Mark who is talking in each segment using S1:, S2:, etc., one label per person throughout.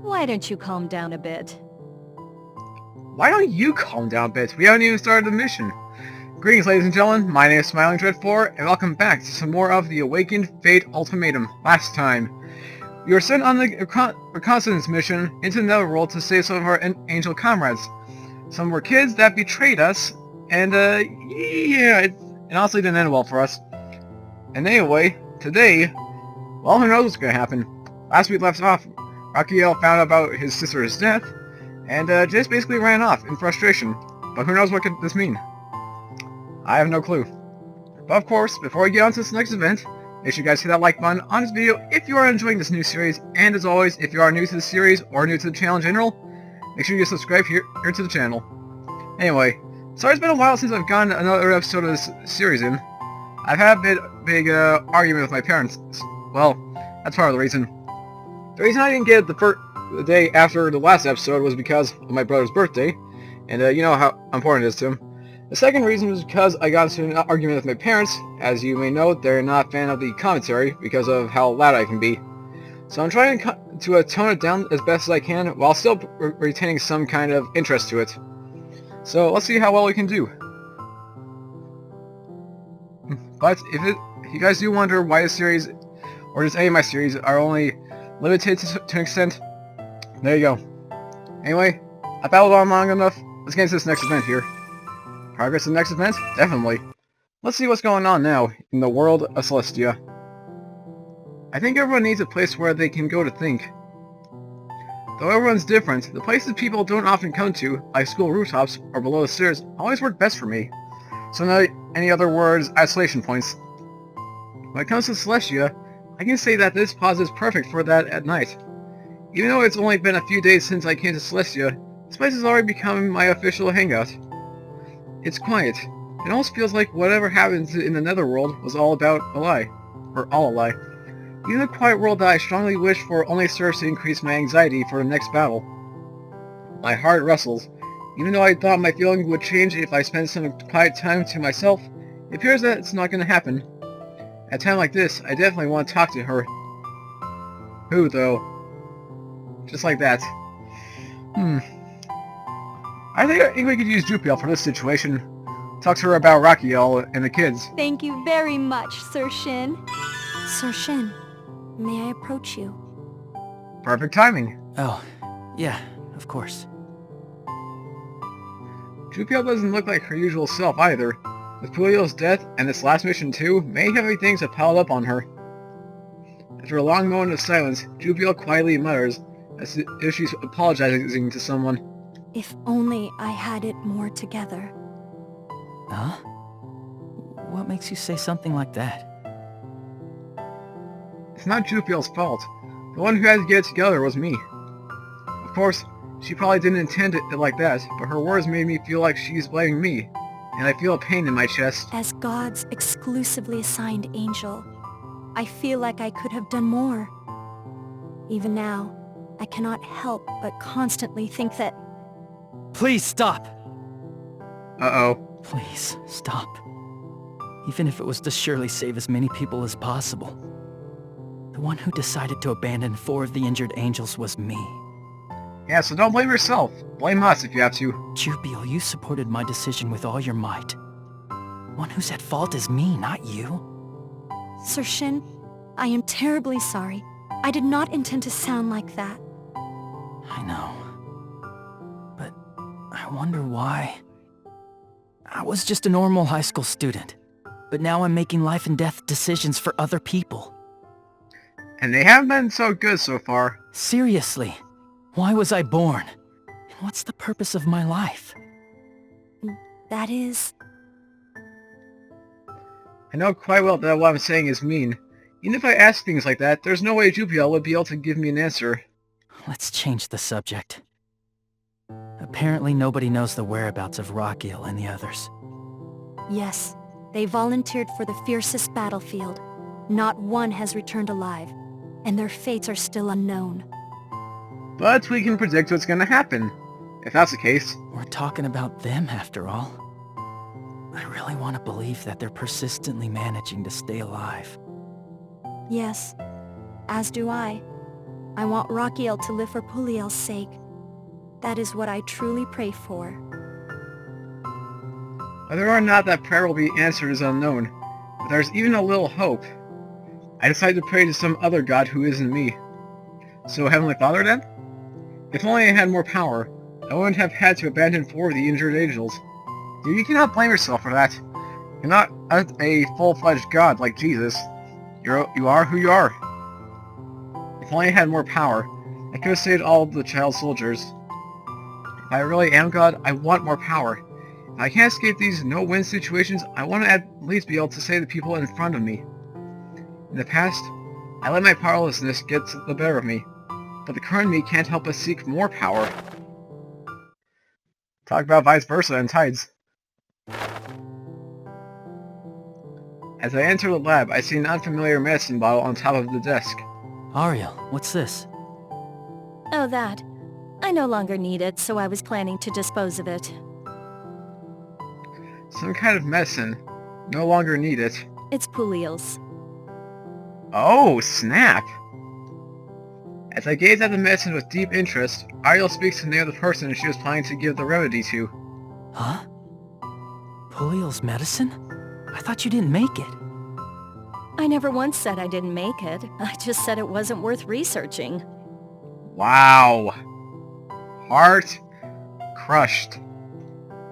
S1: Why don't you calm down a bit?
S2: Why don't you calm down a bit? We haven't even started the mission. Greetings, ladies and gentlemen. My name is Smiling Dread 4, and welcome back to some more of the Awakened Fate Ultimatum. Last time, we were sent on the reconnaissance mission into the Netherworld to save some of our angel comrades. Some were kids that betrayed us, and yeah, it honestly didn't end well for us. And anyway, today, well, who knows what's gonna happen. Last we left off, Raphael found out about his sister's death, and just basically ran off in frustration. But who knows what could this mean? I have no clue. But of course, before we get on to this next event, make sure you guys hit that like button on this video if you are enjoying this new series, and as always, if you are new to the series or new to the channel in general, make sure you subscribe here to the channel. Anyway, sorry it's been a while since I've gotten another episode of this series in. I've had a big argument with my parents. Well, that's part of the reason. The reason I didn't get it the day after the last episode was because of my brother's birthday, and you know how important it is to him. The second reason was because I got into an argument with my parents. As you may know, they're not a fan of the commentary because of how loud I can be. So I'm trying to tone it down as best as I can while still retaining some kind of interest to it. So let's see how well we can do. But if you guys do wonder why this series, or just any of my series, are only limited to an extent, there you go. Anyway, I battled on long enough. Let's get into this next event here. Progress to the next event? Definitely. Let's see what's going on now in the world of Celestia. I think everyone needs a place where they can go to think. Though everyone's different, the places people don't often come to, like school rooftops or below the stairs, always work best for me. So not any other words, isolation points. When it comes to Celestia, I can say that this pause is perfect for that at night. Even though it's only been a few days since I came to Celestia, this place has already become my official hangout. It's quiet. It almost feels like whatever happens in the Netherworld was all about a lie. Or all a lie. Even the quiet world that I strongly wish for only serves to increase my anxiety for the next battle. My heart wrestles. Even though I thought my feeling would change if I spent some quiet time to myself, it appears that it's not going to happen. At a time like this, I definitely want to talk to her. Who, though? Just like that. I think we could use Jupiel for this situation. Talk to her about Raphael and the kids.
S1: Thank you very much, Sir Shin.
S3: Sir Shin, may I approach you?
S2: Perfect timing.
S4: Oh, yeah, of course.
S2: Jupiel doesn't look like her usual self either. With Puelio's death and this last mission too, many heavy things have piled up on her. After a long moment of silence, Jupiel quietly mutters, as if she's apologizing to someone.
S3: If only I had it more together.
S4: Huh? What makes you say something like that?
S2: It's not Jupiel's fault. The one who had to get it together was me. Of course, she probably didn't intend it like that, but her words made me feel like she's blaming me, and I feel a pain in my chest.
S3: As God's exclusively assigned angel, I feel like I could have done more. Even now, I cannot help but constantly think that...
S4: Please stop!
S2: Uh-oh.
S4: Please, stop. Even if it was to surely save as many people as possible. The one who decided to abandon 4 of the injured angels was me.
S2: Yeah, so don't blame yourself. Blame us if you have to.
S4: Jupiel, you supported my decision with all your might. One who's at fault is me, not you.
S3: Sir Shin, I am terribly sorry. I did not intend to sound like that.
S4: I know. But I wonder why. I was just a normal high school student, but now I'm making life and death decisions for other people.
S2: And they haven't been so good so far.
S4: Seriously, why was I born? And what's the purpose of my life?
S3: That is...
S2: I know quite well that what I'm saying is mean. Even if I ask things like that, there's no way Jupiel would be able to give me an answer.
S4: Let's change the subject. Apparently nobody knows the whereabouts of Raphael and the others.
S3: Yes, they volunteered for the fiercest battlefield. Not one has returned alive, and their fates are still unknown.
S2: But we can predict what's gonna happen. If that's the case.
S4: We're talking about them after all. I really want to believe that they're persistently managing to stay alive.
S3: Yes, as do I. I want Rakiel to live for Puliel's sake. That is what I truly pray for.
S2: Whether or not that prayer will be answered is unknown, but there's even a little hope. I decided to pray to some other god who isn't me. So Heavenly Father then? If only I had more power, I wouldn't have had to abandon 4 of the injured angels. You cannot blame yourself for that. You're not a full-fledged god like Jesus. You are who you are. If only I had more power, I could have saved all the child soldiers. If I really am God, I want more power. If I can't escape these no-win situations, I want to at least be able to save the people in front of me. In the past, I let my powerlessness get the better of me, but the current me can't help but seek more power. Talk about vice versa and tides. As I enter the lab, I see an unfamiliar medicine bottle on top of the desk.
S4: Ariel, what's this?
S1: Oh, that. I no longer need it, so I was planning to dispose of it.
S2: Some kind of medicine. No longer need it.
S1: It's Puliel's.
S2: Oh, snap! As I gaze at the medicine with deep interest, Ariel speaks the name of the person she was planning to give the remedy to.
S4: Huh? Puliel's medicine? I thought you didn't make it.
S1: I never once said I didn't make it. I just said it wasn't worth researching.
S2: Wow. Heart crushed.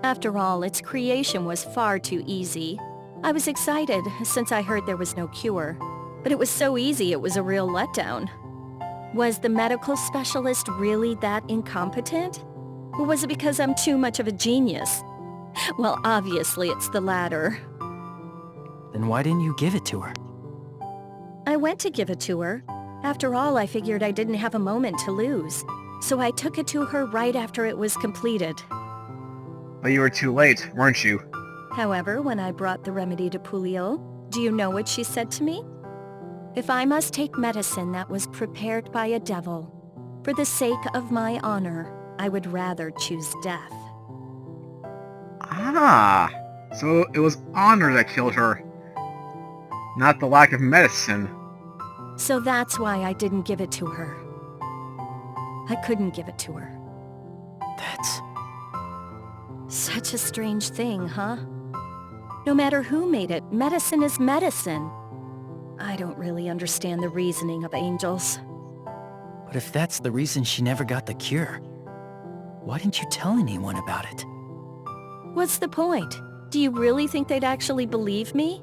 S1: After all, its creation was far too easy. I was excited since I heard there was no cure. But it was so easy it was a real letdown. Was the medical specialist really that incompetent? Or was it because I'm too much of a genius? Well, obviously it's the latter.
S4: Then why didn't you give it to her?
S1: I went to give it to her. After all, I figured I didn't have a moment to lose. So I took it to her right after it was completed.
S2: But you were too late, weren't you?
S1: However, when I brought the remedy to Puliel, do you know what she said to me? If I must take medicine that was prepared by a devil, for the sake of my honor, I would rather choose death.
S2: Ah, so it was honor that killed her, not the lack of medicine.
S1: So that's why I didn't give it to her. I couldn't give it to her.
S4: That's...
S1: Such a strange thing, huh? No matter who made it, medicine is medicine. I don't really understand the reasoning of angels.
S4: But if that's the reason she never got the cure, why didn't you tell anyone about it?
S1: What's the point? Do you really think they'd actually believe me?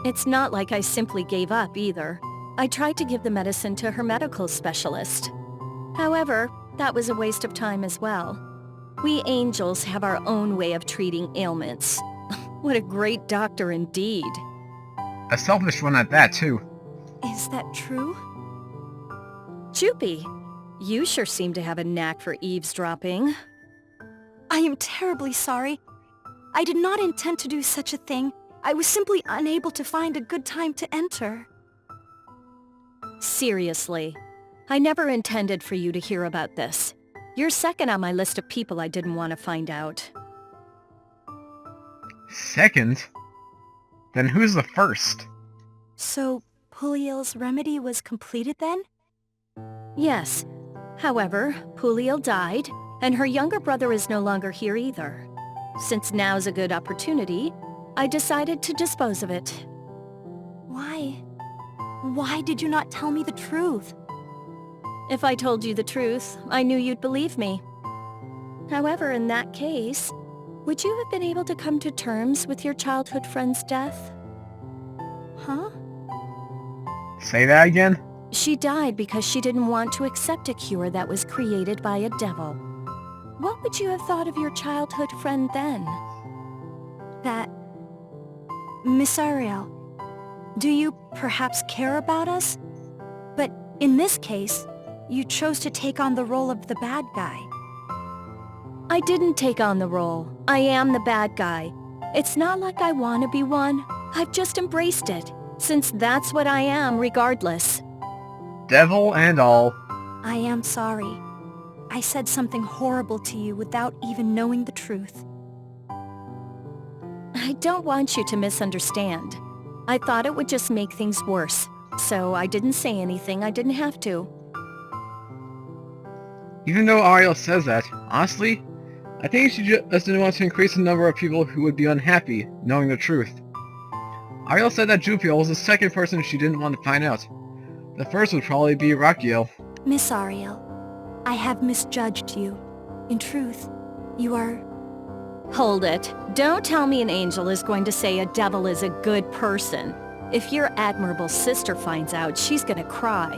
S1: It's not like I simply gave up either. I tried to give the medicine to her medical specialist. However, that was a waste of time as well. We angels have our own way of treating ailments. What a great doctor indeed.
S2: A selfish one at that, too.
S3: Is that true?
S1: Jupi, you sure seem to have a knack for eavesdropping.
S3: I am terribly sorry. I did not intend to do such a thing. I was simply unable to find a good time to enter.
S1: Seriously, I never intended for you to hear about this. You're second on my list of people I didn't want to find out.
S2: Second? Then who's the first?
S3: So, Puliel's remedy was completed then?
S1: Yes. However, Puliel died, and her younger brother is no longer here either. Since now's a good opportunity, I decided to dispose of it.
S3: Why? Why did you not tell me the truth?
S1: If I told you the truth, I knew you'd believe me. However, in that case, would you have been able to come to terms with your childhood friend's death?
S3: Huh?
S2: Say that again?
S1: She died because she didn't want to accept a cure that was created by a devil. What would you have thought of your childhood friend then?
S3: That... Miss Ariel, do you perhaps care about us? But in this case, you chose to take on the role of the bad guy.
S1: I didn't take on the role. I am the bad guy. It's not like I want to be one. I've just embraced it, since that's what I am regardless.
S2: Devil and all.
S3: I am sorry. I said something horrible to you without even knowing the truth.
S1: I don't want you to misunderstand. I thought it would just make things worse, so I didn't say anything I didn't have to.
S2: Even though Ariel says that, honestly, I think she just didn't want to increase the number of people who would be unhappy knowing the truth. Ariel said that Jupiel was the second person she didn't want to find out. The first would probably be Rakiel.
S3: Miss Ariel, I have misjudged you. In truth, you are...
S1: Hold it. Don't tell me an angel is going to say a devil is a good person. If your admirable sister finds out, she's gonna cry.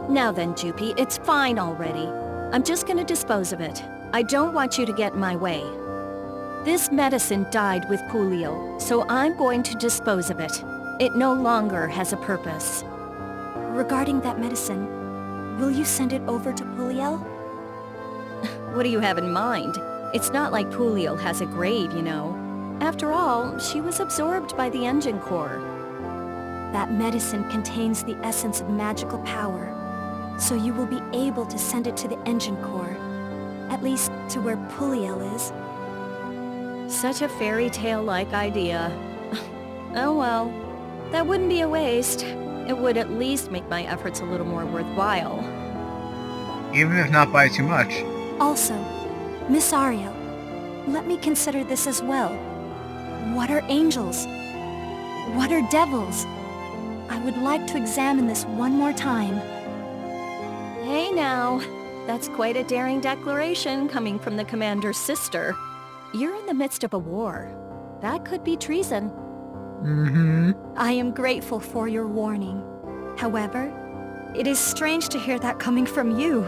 S1: Now then, Jupy, it's fine already. I'm just gonna dispose of it. I don't want you to get in my way. This medicine died with Pulio, so I'm going to dispose of it. It no longer has a purpose.
S3: Regarding that medicine, will you send it over to Puliel?
S1: What do you have in mind? It's not like Pulio has a grave, you know. After all, she was absorbed by the engine core.
S3: That medicine contains the essence of magical power, so you will be able to send it to the engine core, at least to where Puliel is.
S1: Such a fairy tale-like idea. Oh well, that wouldn't be a waste. It would at least make my efforts a little more worthwhile.
S2: Even if not by too much.
S3: Also, Miss Ariel, let me consider this as well. What are angels? What are devils? I would like to examine this one more time.
S1: Hey now, that's quite a daring declaration coming from the commander's sister. You're in the midst of a war. That could be treason.
S2: Mm-hmm.
S3: I am grateful for your warning. However, it is strange to hear that coming from you.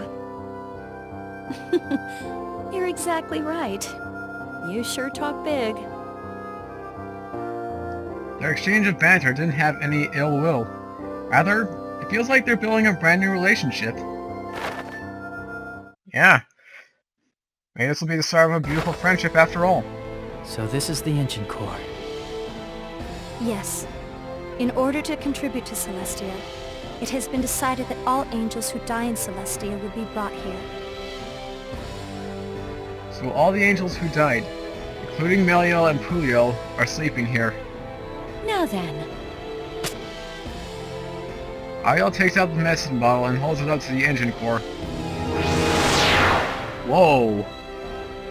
S1: You're exactly right. You sure talk big.
S2: Their exchange of banter didn't have any ill will. Rather, it feels like they're building a brand new relationship. Yeah. Maybe this will be the start of a beautiful friendship after all.
S4: So this is the engine core.
S3: Yes. In order to contribute to Celestia, it has been decided that all angels who die in Celestia would be brought here.
S2: So all the angels who died, including Meliel and Puliel, are sleeping here.
S1: Now then.
S2: Ariel takes out the medicine bottle and holds it up to the engine core. Whoa!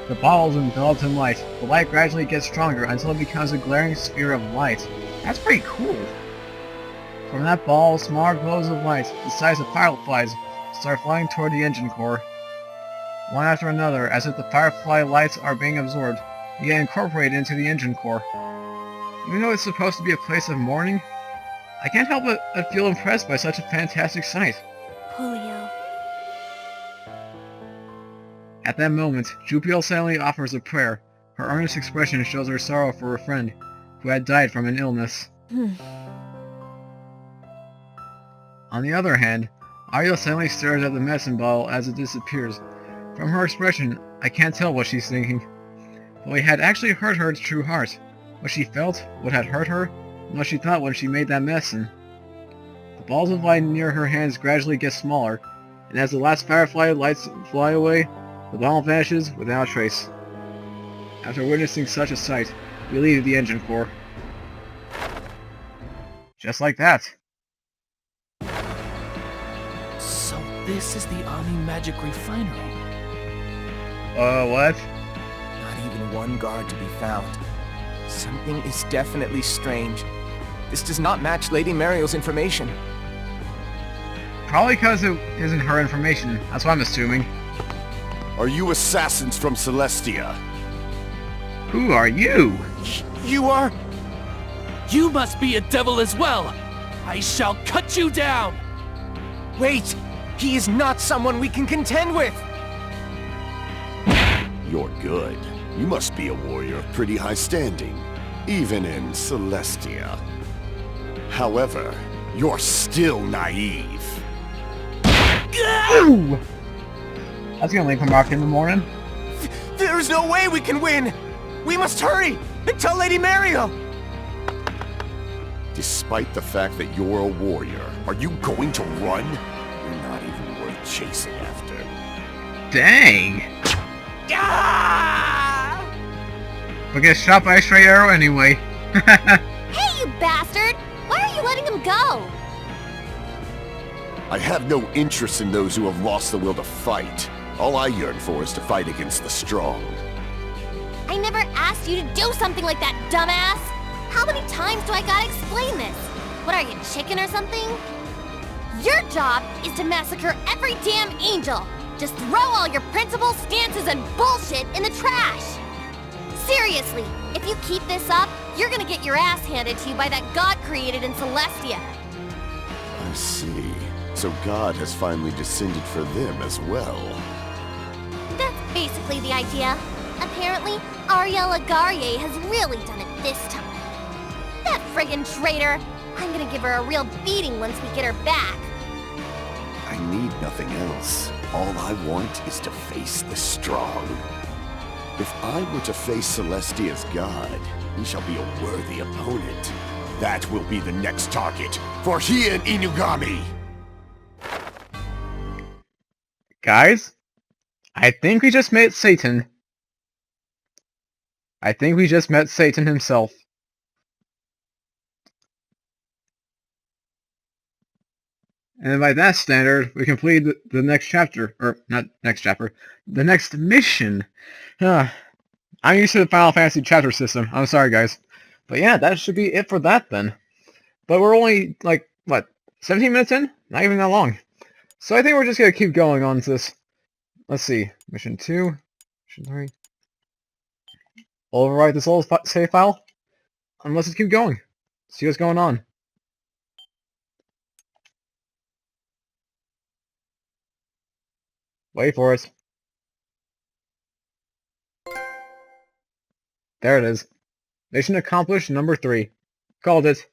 S2: The bottle is enveloped in light. The light gradually gets stronger until it becomes a glaring sphere of light. That's pretty cool. From that ball, smaller glows of light, the size of fireflies, start flying toward the engine core. One after another, as if the firefly lights are being absorbed, they get incorporated into the engine core. Even though it's supposed to be a place of mourning, I can't help but feel impressed by such a fantastic sight.
S3: Puliel.
S2: At that moment, Jupiel suddenly offers a prayer. Her earnest expression shows her sorrow for her friend, who had died from an illness. On the other hand, Ariel suddenly stares at the medicine bottle as it disappears. From her expression, I can't tell what she's thinking. Though it had actually hurt her true heart. What she felt, what had hurt her, and what she thought when she made that medicine. The balls of light near her hands gradually get smaller, and as the last firefly lights fly away, the ball vanishes without a trace. After witnessing such a sight, we leave the engine core. Just like that.
S4: So this is the Ami Magic Refinery.
S2: What?
S5: Not even one guard to be found. Something is definitely strange. This does not match Lady Mariel's information.
S2: Probably because it isn't her information. That's what I'm assuming.
S6: Are you assassins from Celestia?
S2: Who are you?
S5: You are...
S7: You must be a devil as well! I shall cut you down!
S5: Wait! He is not someone we can contend with!
S6: You're good. You must be a warrior of pretty high standing, even in Celestia. However, you're still naive.
S2: Ooh! That's gonna leave a mark in the morning.
S5: There is no way we can win! We must hurry! And tell Lady Mariel!
S6: Despite the fact that you're a warrior, are you going to run? You're not even worth chasing after.
S2: Dang!
S5: Ah!
S2: but gets shot by a stray arrow anyway.
S8: Hey, you bastard! Why are you letting him go?
S6: I have no interest in those who have lost the will to fight. All I yearn for is to fight against the strong.
S8: I never asked you to do something like that, dumbass! How many times do I gotta explain this? What are you, chicken or something? Your job is to massacre every damn angel! Just throw all your principles, stances, and bullshit in the trash! Seriously, if you keep this up, you're gonna get your ass handed to you by that god created in Celestia.
S6: I see. So God has finally descended for them as well.
S8: That's basically the idea. Apparently, Ariella Garye has really done it this time. That friggin' traitor! I'm gonna give her a real beating once we get her back.
S6: I need nothing else. All I want is to face the strong. If I were to face Celestia's god, he shall be a worthy opponent. That will be the next target for he and Inugami!
S2: Guys, I think we just met Satan. I think we just met Satan himself. And by that standard, we completed the next chapter. Or, not next chapter. The next mission. I'm used to the Final Fantasy chapter system. I'm sorry, guys. But yeah, that should be it for that then. But we're only, like, what, 17 minutes in? Not even that long. So I think we're just going to keep going on to this. Let's see. Mission 2. Mission 3. Overwrite this old save file. And let's just keep going. See what's going on. Wait for it. There it is. Mission accomplished number 3. Called it.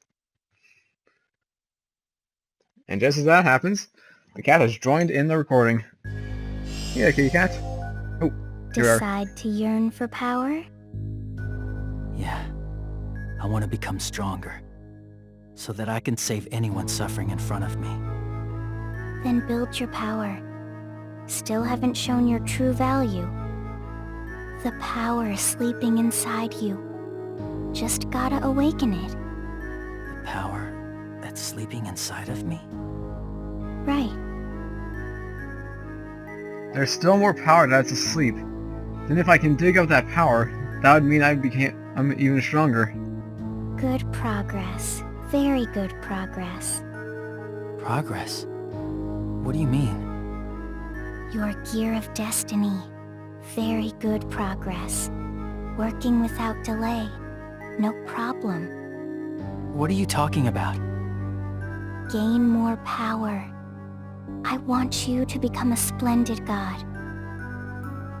S2: And just as that happens, the cat has joined in the recording. Yeah, kitty cat. Oh, here we are.
S3: Decide to yearn for power?
S4: Yeah. I want to become stronger. So that I can save anyone suffering in front of me.
S3: Then build your power. Still haven't shown your true value. The power sleeping inside you. Just gotta awaken it.
S4: The power that's sleeping inside of me?
S3: Right.
S2: There's still more power that's asleep. Then if I can dig up that power, that would mean I'm even stronger.
S3: Good progress. Very good progress.
S4: Progress? What do you mean?
S3: Your gear of destiny. Very good progress. Working without delay. No problem.
S4: What are you talking about?
S3: Gain more power. I want you to become a splendid god.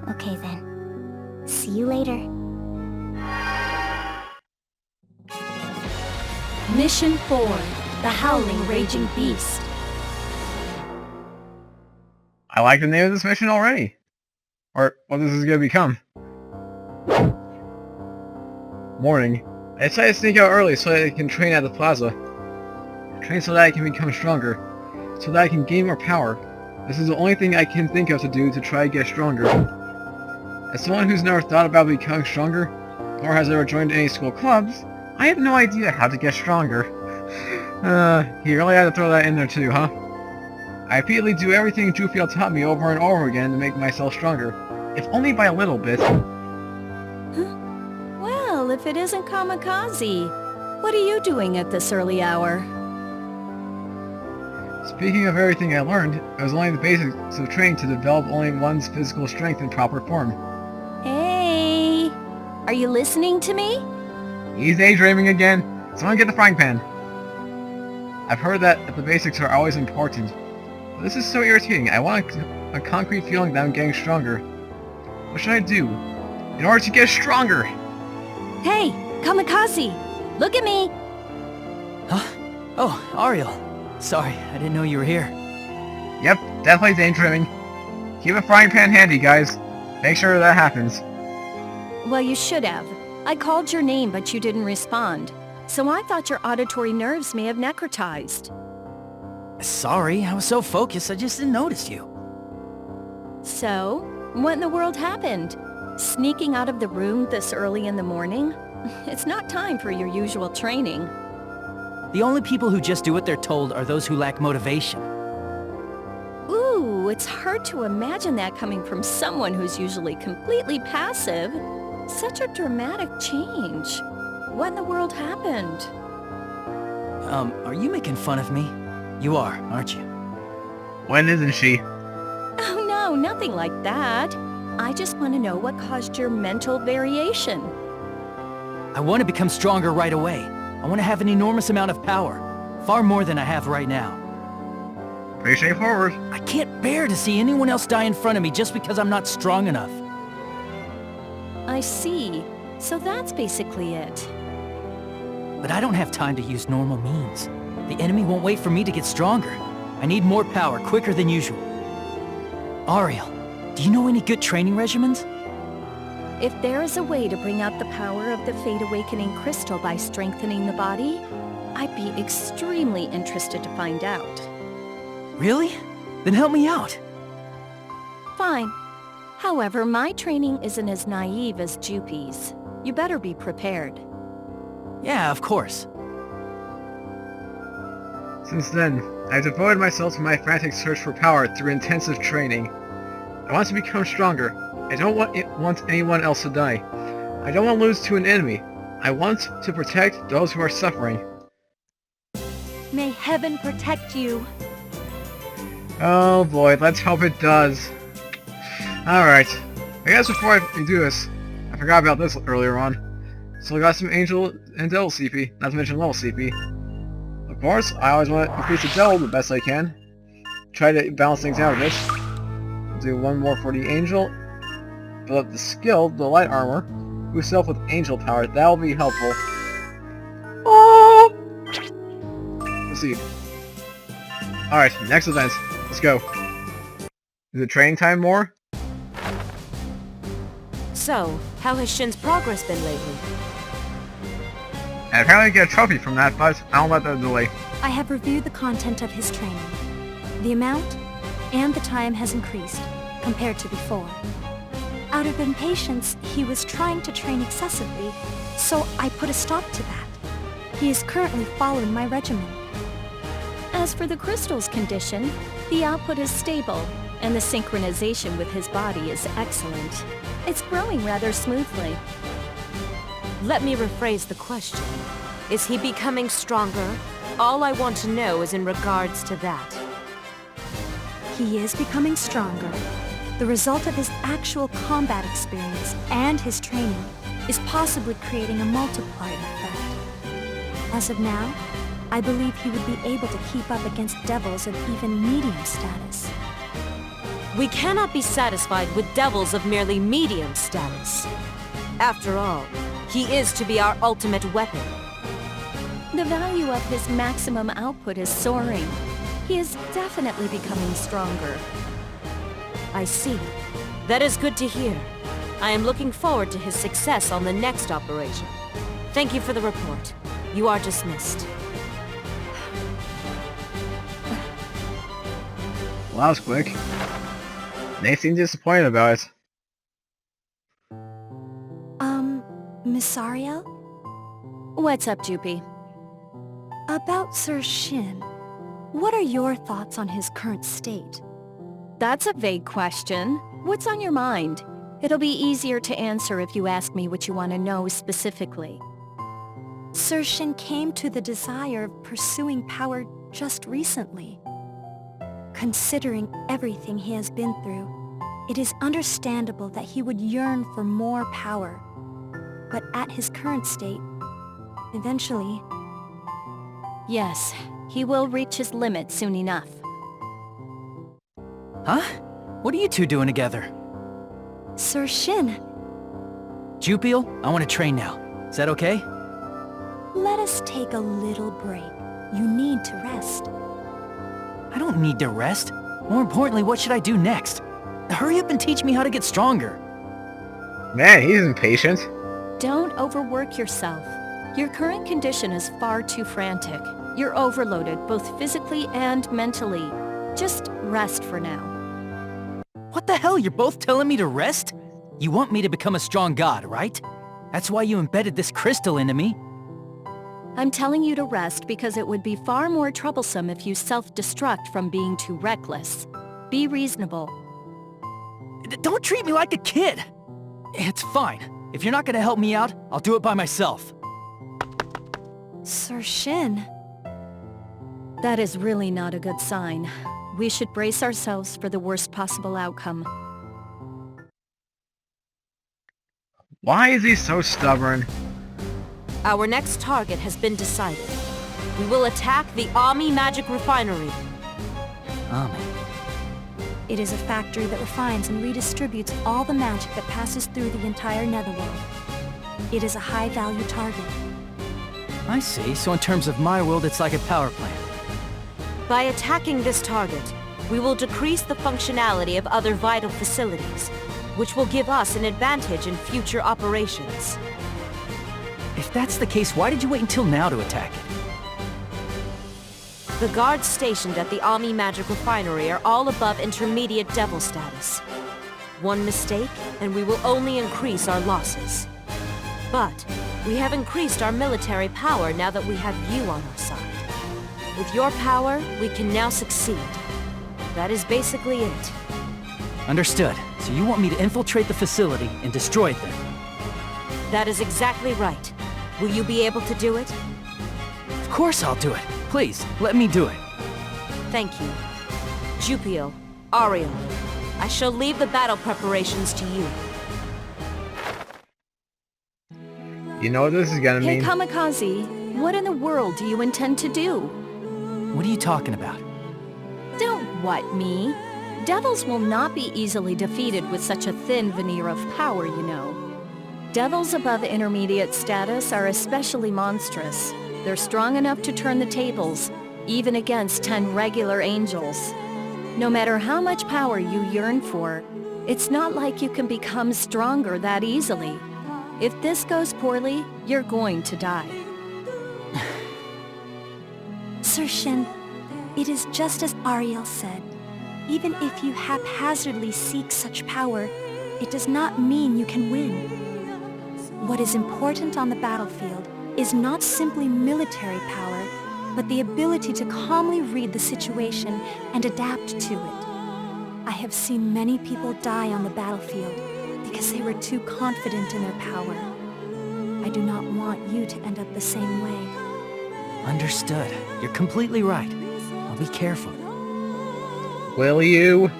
S3: Okay then. See you later.
S1: Mission 4, the Howling Raging Beast.
S2: I like the name of this mission already. Or what this is going to become. Morning. I decided to sneak out early so that I can train at the plaza. Train so that I can become stronger. So that I can gain more power. This is the only thing I can think of to do to try to get stronger. As someone who's never thought about becoming stronger, nor has ever joined any school clubs, I have no idea how to get stronger. He really had to throw that in there too, huh? I repeatedly do everything Jufiel taught me over and over again to make myself stronger, if only by a little bit.
S1: Well, if it isn't Kamikaze, what are you doing at this early hour?
S2: Speaking of everything I learned, it was only the basics of training to develop only one's physical strength in proper form.
S1: Hey! Are you listening to me?
S2: He's daydreaming again. Someone get the frying pan. I've heard that the basics are always important. But this is so irritating. I want a concrete feeling that I'm getting stronger. What should I do in order to get stronger?
S1: Hey! Kamikaze! Look at me!
S4: Huh? Oh, Ariel. Sorry, I didn't know you were here.
S2: Yep, definitely daydreaming. Keep a frying pan handy, guys. Make sure that happens.
S1: Well, you should have. I called your name, but you didn't respond. So I thought your auditory nerves may have necrotized.
S4: Sorry, I was so focused I just didn't notice you.
S1: So, what in the world happened? Sneaking out of the room this early in the morning? It's not time for your usual training.
S4: The only people who just do what they're told are those who lack motivation.
S1: Ooh, it's hard to imagine that coming from someone who's usually completely passive. Such a dramatic change. What in the world happened?
S4: Are you making fun of me? You are, aren't you?
S2: When isn't she?
S1: Oh no, nothing like that. I just want to know what caused your mental variation.
S4: I want to become stronger right away. I want to have an enormous amount of power. Far more than I have right now.
S2: Pretty straightforward.
S4: I can't bear to see anyone else die in front of me just because I'm not strong enough.
S1: I see. So that's basically it.
S4: But I don't have time to use normal means. The enemy won't wait for me to get stronger. I need more power, quicker than usual. Ariel, do you know any good training regimens?
S1: If there is a way to bring out the power of the Fate Awakening crystal by strengthening the body, I'd be extremely interested to find out.
S4: Really? Then help me out.
S1: Fine. However, my training isn't as naive as Jupi's. You better be prepared.
S4: Yeah, of course.
S2: Since then, I've devoted myself to my frantic search for power through intensive training. I want to become stronger. I don't want anyone else to die. I don't want to lose to an enemy. I want to protect those who are suffering.
S3: May heaven protect you.
S2: Oh boy, let's hope it does. Alright, I guess before I do this, I forgot about this earlier on. So I got some Angel and Devil CP, not to mention level CP. Of course, I always want to increase the Devil the best I can. Try to balance things out a bit. Do one more for the Angel. Build up the skill, the light armor. Boost yourself with Angel power, that'll be helpful. Oh! Let's see. Alright, next event. Let's go. Is it training time more?
S9: So, how has Shin's progress been lately?
S2: And apparently get a trophy from that, but I don't let that delay.
S3: I have reviewed the content of his training. The amount and the time has increased compared to before. Out of impatience, he was trying to train excessively, so I put a stop to that. He is currently following my regimen.
S1: As for the crystal's condition, the output is stable, and the synchronization with his body is excellent. It's growing rather smoothly.
S9: Let me rephrase the question. Is he becoming stronger? All I want to know is in regards to that.
S3: He is becoming stronger. The result of his actual combat experience and his training is possibly creating a multiplier effect. As of now, I believe he would be able to keep up against devils of even medium status.
S9: We cannot be satisfied with devils of merely medium status. After all, he is to be our ultimate weapon.
S1: The value of his maximum output is soaring. He is definitely becoming stronger.
S9: I see. That is good to hear. I am looking forward to his success on the next operation. Thank you for the report. You are dismissed.
S2: Well, that was quick. They seem disappointed about it.
S3: Miss Ariel?
S1: What's up, Jupi?
S3: About Sir Shin. What are your thoughts on his current state?
S1: That's a vague question. What's on your mind? It'll be easier to answer if you ask me what you want to know specifically.
S3: Sir Shin came to the desire of pursuing power just recently. Considering everything he has been through, it is understandable that he would yearn for more power. But at his current state, eventually...
S1: Yes, he will reach his limit soon enough.
S4: Huh? What are you two doing together?
S3: Sir Shin,
S4: Jupiel, I want to train now. Is that okay?
S3: let us take a little break. You need to rest.
S4: I don't need to rest. More importantly, what should I do next? Hurry up and teach me how to get stronger.
S2: Man, he's impatient.
S1: Don't overwork yourself. Your current condition is far too frantic. You're overloaded, both physically and mentally. Just rest for now.
S4: What the hell? You're both telling me to rest? You want me to become a strong god, right? That's why you embedded this crystal into me.
S1: I'm telling you to rest because it would be far more troublesome if you self-destruct from being too reckless. Be reasonable.
S4: Don't treat me like a kid! It's fine. If you're not gonna help me out, I'll do it by myself.
S3: Sir Shin.
S1: That is really not a good sign. We should brace ourselves for the worst possible outcome.
S2: Why is he so stubborn?
S9: Our next target has been decided. We will attack the Ami Magic Refinery.
S4: Ami.
S3: It is a factory that refines and redistributes all the magic that passes through the entire netherworld. It is a high-value target.
S4: I see, so in terms of my world, it's like a power plant.
S9: By attacking this target, we will decrease the functionality of other vital facilities, which will give us an advantage in future operations.
S4: If that's the case, why did you wait until now to attack it?
S9: The guards stationed at the Ami Magic Refinery are all above intermediate devil status. One mistake, and we will only increase our losses. But we have increased our military power now that we have you on our side. With your power, we can now succeed. That is basically it.
S4: Understood. So you want me to infiltrate the facility and destroy it then?
S9: That is exactly right. Will you be able to do it?
S4: Of course I'll do it. Please, let me do it.
S9: Thank you. Jupiel, Ariel, I shall leave the battle preparations to you.
S2: You know what this is gonna
S1: Hey,
S2: mean?
S1: Kamikaze, what in the world do you intend to do?
S4: What are you talking about?
S1: Don't what me. Devils will not be easily defeated with such a thin veneer of power, you know. Devils above intermediate status are especially monstrous. They're strong enough to turn the tables, even against 10 regular angels. No matter how much power you yearn for, it's not like you can become stronger that easily. If this goes poorly, you're going to die.
S3: Sir Shin, it is just as Ariel said. Even if you haphazardly seek such power, it does not mean you can win. What is important on the battlefield is not simply military power, but the ability to calmly read the situation and adapt to it. I have seen many people die on the battlefield because they were too confident in their power. I do not want you to end up the same way.
S4: Understood. You're completely right. I'll be careful.
S2: Will you?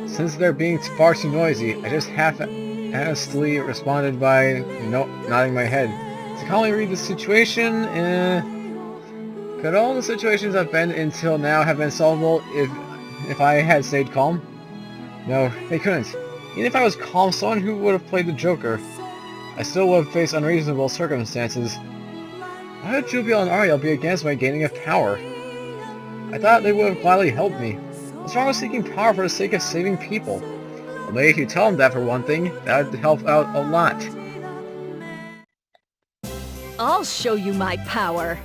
S2: Since they're being far too noisy, I just half-assedly responded by nodding my head. To calmly read the situation, could all the situations I've been in until now have been solvable if I had stayed calm? No, they couldn't. Even if I was calm, someone who would have played the Joker, I still would have faced unreasonable circumstances. Why would Jupiel and Ariel be against my gaining of power? I thought they would have gladly helped me. What's wrong with seeking power for the sake of saving people? Well, maybe if you tell them that for one thing, that would help out a lot.
S1: I'll show you my power.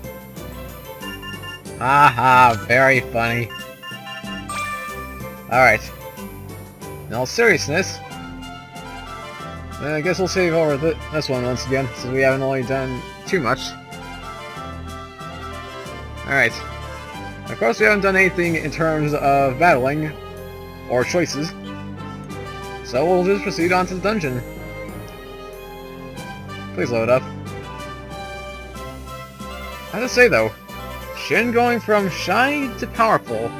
S2: Haha, very funny. Alright. In all seriousness, I guess we'll save over this one once again, since we haven't really done too much. Alright. Of course we haven't done anything in terms of battling, or choices. So we'll just proceed on to the dungeon. Please load up. I have to say though, Shin going from shy to powerful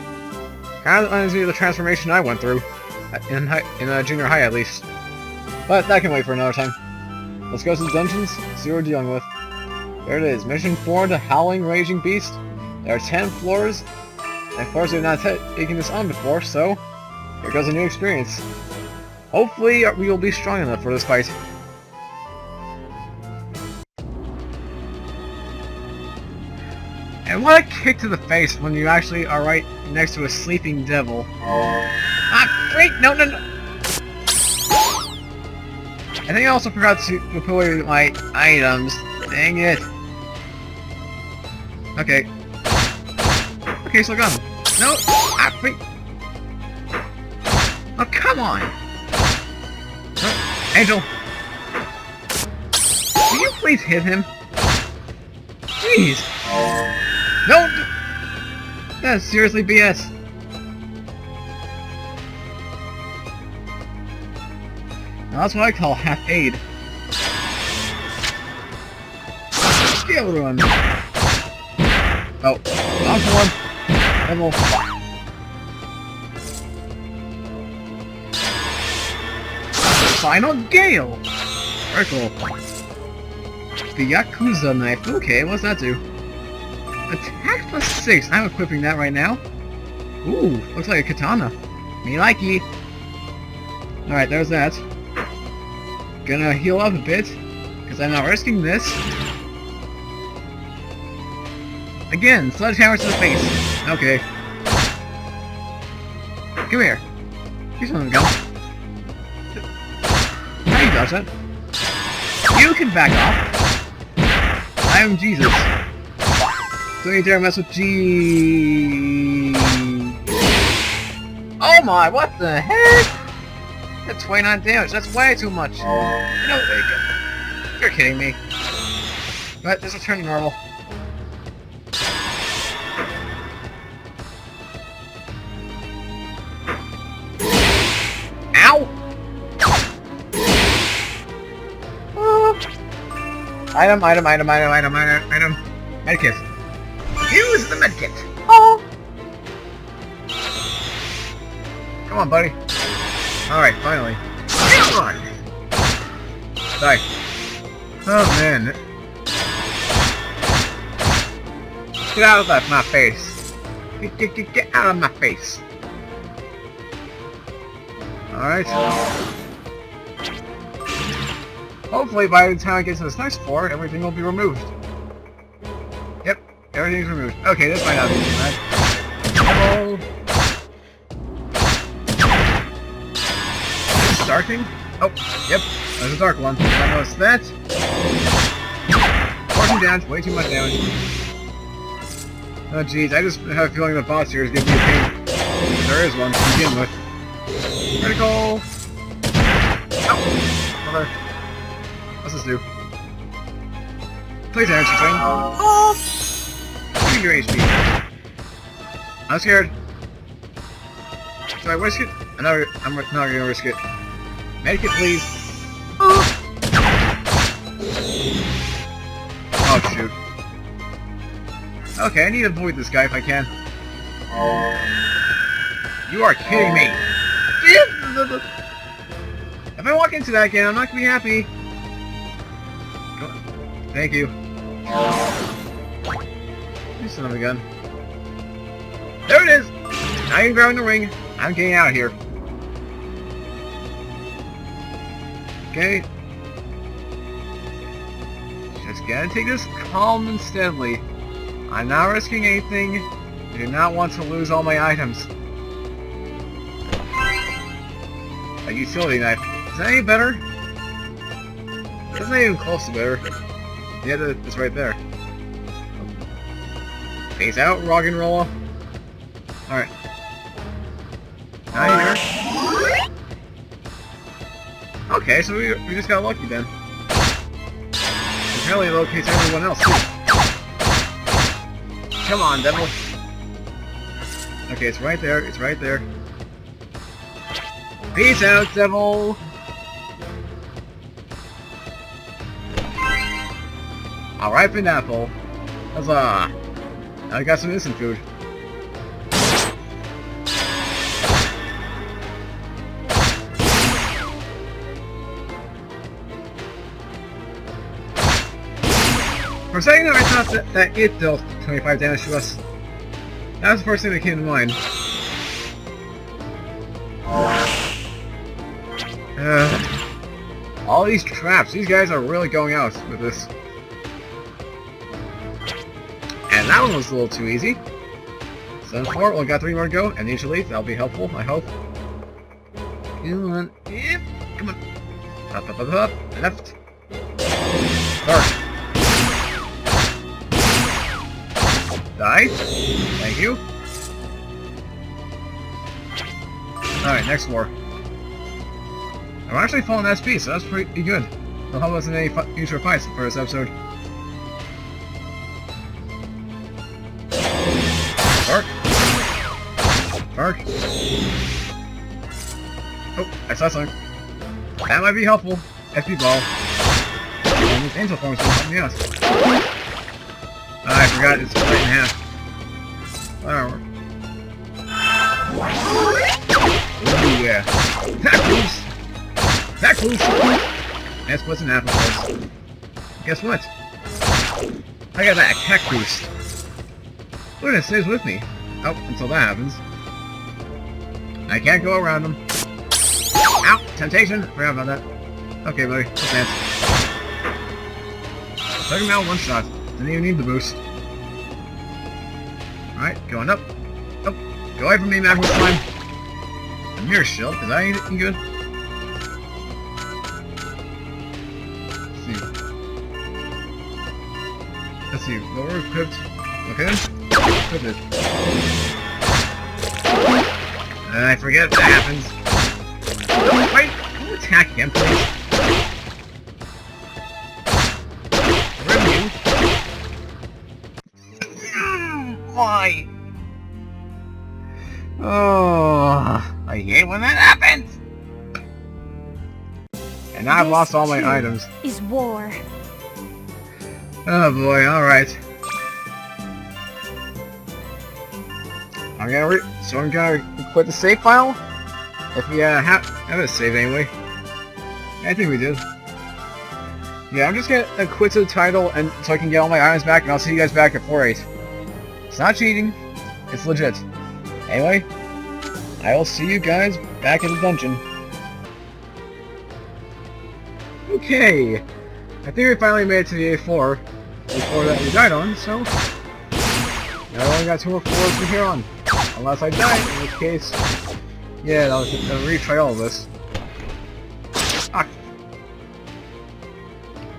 S2: kind of reminds me of the transformation I went through, in junior high at least. But that can wait for another time. Let's go to the dungeons, see what we're dealing with. There it is, Mission 4 to Howling Raging Beast. There are 10 floors, and of course we've not taken this on before, so here goes a new experience. Hopefully we will be strong enough for this fight. And what a kick to the face when you actually are right next to a sleeping devil. Ah, wait, no. I think I also forgot to put away my items. Dang it. Okay. Okay, so gone. No! Ah, wait! Oh, come on! Angel! Will you please hit him? Jeez! No! That's seriously BS. Now that's what I call half-aid. Scale run! Oh, wrong one. Level. Final Gale! Very cool. The Yakuza knife. Okay, what's that do? Attack plus 6. I'm equipping that right now. Ooh, looks like a katana. Me likey. Alright, there's that. Gonna heal up a bit, because I'm not risking this. Again, sledgehammer to the face. Okay. Come here. Here's one of the guns. How do you dodge that? You can back off. I am Jesus. Don't you dare mess with G. Oh my, what the heck? That's 29 damage, that's way too much. You know, you're kidding me. But this will turn to normal. Ow! Item. Medkit. Use the medkit. Oh. Come on, buddy. Alright, finally. Come on! Die. Oh, man. Get out of my face. Get out of my face. Alright. Hopefully by the time I get to this next floor, everything will be removed. Yep, everything's removed. Okay, this might not be too bad. Hello. Darking? Oh, yep, there's a dark one. I noticed that. 14 damage, way too much damage. Oh jeez, I just have a feeling the boss here is giving me a pain. There is one to begin with. Critical! Ow! Mother. What's this do? Please energy train. Oh! Give me your HP. I'm scared. Do I risk it? I'm not gonna risk it. Medkit, please. Oh, shoot. Okay, I need to avoid this guy if I can. You are kidding me. If I walk into that again, I'm not gonna be happy. Thank you. You son of a gun. There it is! Now you're grabbing the ring. I'm getting out of here. Okay. Just gotta take this calm and steadily. I'm not risking anything. I do not want to lose all my items. A utility knife. Is that any better? That's not even close to better. Yeah, it's right there. Phase out, rock and roll. Alright. Now you're here. Okay, so we just got lucky then. Apparently it locates everyone else too. Come on, devil. Okay, it's right there, it's right there. Peace out, devil! Alright, pineapple. Huzzah! Now I got some instant food. For a second I thought that it dealt 25 damage to us. That was the first thing that came to mind. All these traps, these guys are really going out with this. And that one was a little too easy. 7-4, only got 3 more to go, and usually that'll be helpful, I hope. Come on, yep, come on. Up, up, up, up, left. Dark. Die. Thank you. Alright, next floor. I'm actually falling SP, so that's pretty good. It'll help us in any future fights for this episode. Bark! Bark! Oh, I saw something. That might be helpful. SP ball. And this angel form is going to help me out. I forgot it's split in half. Whatever. Ooh, yeah. Attack boost! Attack boost! That splits in half, of course. Guess what? I got that attack boost. Look, it stays with me. Oh, until that happens. I can't go around them. Ow! Temptation! Forgot about that. Okay, buddy. Let's dance. Took him out one shot. Didn't even need the boost. Alright, going up. Oh, go away from me, Magma Slime. And your shield, is that anything good? Let's see, what we're equipped. Okay. Equip it. And I forget what happens. Oh, wait! Can you attack him, please? Review. Why? Oh, I hate when that happens! And now I've lost all my items.
S3: Is war.
S2: Oh boy, alright. I'm gonna quit the save file? If we have a save anyway. Yeah, I think we did. Yeah, I'm just gonna quit to the title and so I can get all my items back, and I'll see you guys back at 4-8. It's not cheating, it's legit. Anyway, I will see you guys back in the dungeon. Okay, I think we finally made it to the A4 before that we died on, so now I only got 2 more floors from here on. Unless I die, in which case, yeah, I'll retry all of this. Ah.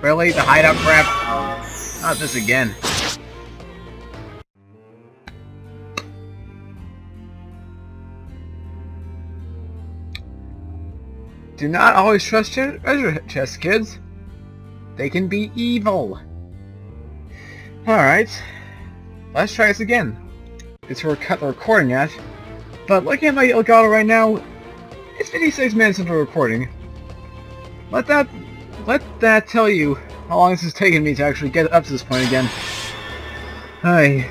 S2: Really? The hideout crap? Not this again. Do not always trust treasure chests, kids. They can be evil. Alright. Let's try this again. It's where I cut the recording at. But looking at my Elgato right now, it's 56 minutes into recording. Let that tell you how long this has taken me to actually get up to this point again. I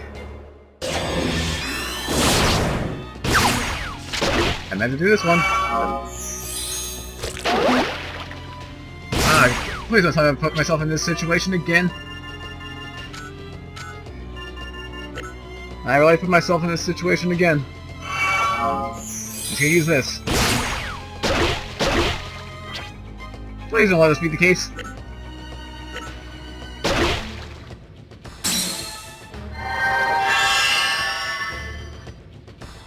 S2: meant to do this one. Please don't tell me to put myself in this situation again. I really put myself in this situation again. Just gonna use this. Please don't let this be the case.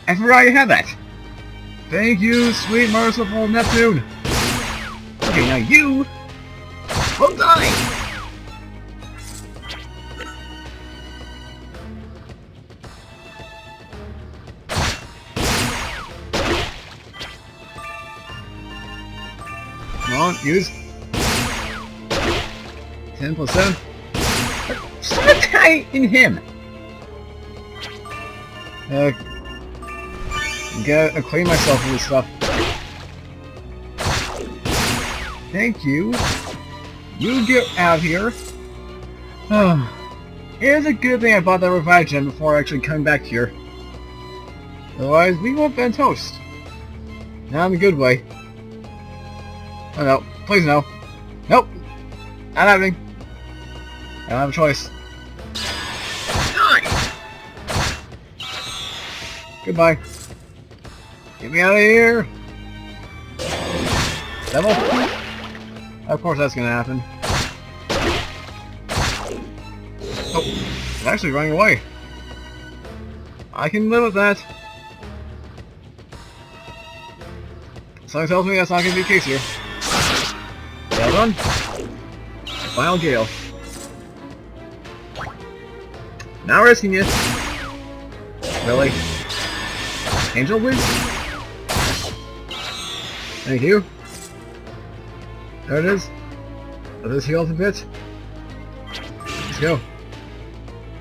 S2: I forgot you had that. Thank you, sweet merciful Neptune. Okay, now you will die. Come on, use 10 plus 7. Stop attacking him! Gotta clean myself of this stuff. Thank you. You get out of here. It is a good thing I bought that revive gem before actually coming back here. Otherwise, we would have been toast. Not in a good way. Oh no, please no. Nope! Not happening. I don't have a choice. Goodbye. Get me out of here! Devil? Of course that's gonna happen. Oh, it's actually running away. I can live with that. Something tells me that's not gonna be the case here. Well done. Final gale. Now risking it. Really? Angel, please? Thank you. There it is. Let this heal a bit. Let's go.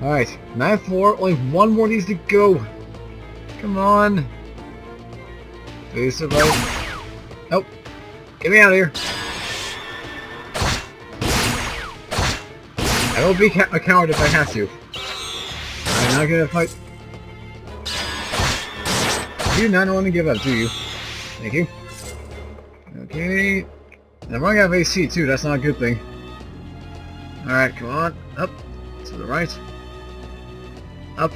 S2: Alright, 9-4, only one more needs to go. Come on. Please survive. Nope. Get me out of here. I will be a coward if I have to. I'm not gonna fight. You do not want to give up, do you? Thank you. Okay. I'm running out of AC too, that's not a good thing. Alright, come on. Up. To the right. Up.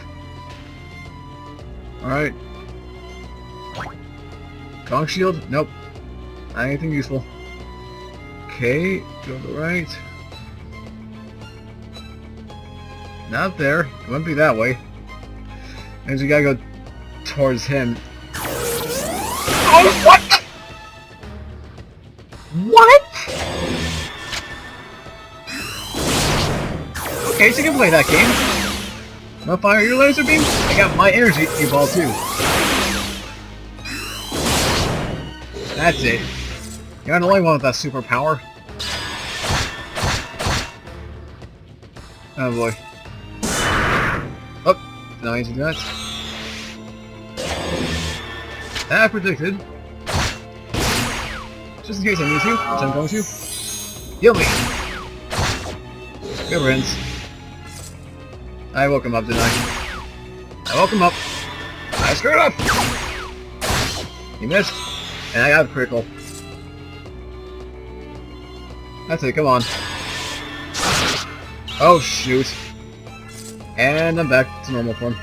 S2: Alright. Gong shield? Nope. Not anything useful. Okay, go to the right. Not there. It wouldn't be that way. And we gotta go towards him. Oh, what? What? Okay, so you can play that game. Wanna fire your laser beam? I got my energy ball too. That's it. You're not the only one with that superpower. Oh boy. Oh, no, I need to do that. As predicted. Just in case I need to, which I'm going to. Heal me! Good riddance. I woke him up, didn't I? I woke him up. I screwed up! He missed. And I got a critical. That's it, come on. Oh shoot. And I'm back to normal form.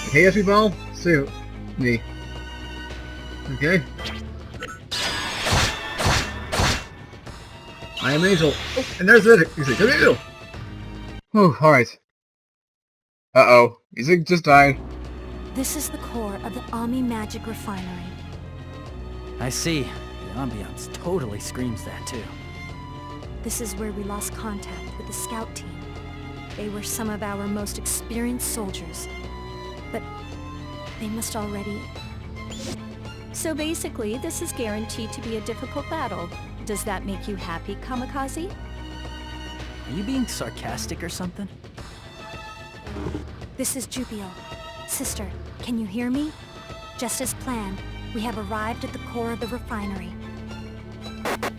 S2: Okay, yes, we ball. Sue me. Okay. I am Angel. Oh, and there's it. He's like, Angel. Whew, alright. Uh-oh. Izig just died.
S3: This is the core of the Ami Magic Refinery.
S4: I see. The ambiance totally screams that too.
S3: This is where we lost contact with the scout team. They were some of our most experienced soldiers. But they must already...
S1: So basically, this is guaranteed to be a difficult battle. Does that make you happy, Kamikaze?
S4: Are you being sarcastic or something?
S3: This is Jupio. Sister, can you hear me? Just as planned, we have arrived at the core of the refinery.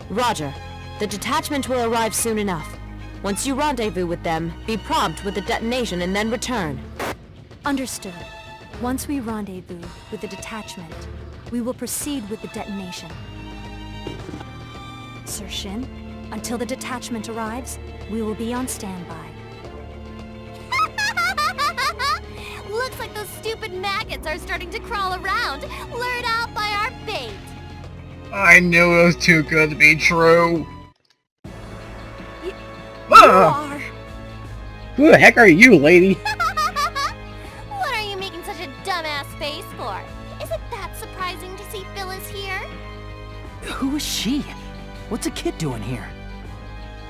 S9: Roger. The detachment will arrive soon enough. Once you rendezvous with them, be prompt with the detonation and then return.
S3: Understood. Once we rendezvous with the detachment, we will proceed with the detonation. Sir Shin, until the detachment arrives, we will be on standby.
S8: Looks like those stupid maggots are starting to crawl around, lured out by our bait.
S2: I knew it was too good to be true.
S3: You
S2: Ah!
S3: are...
S2: Who the heck are you, lady?
S8: What are you making such a dumbass face for? Is it that surprising to see Phyllis here?
S4: Who is she? What's a kid doing here?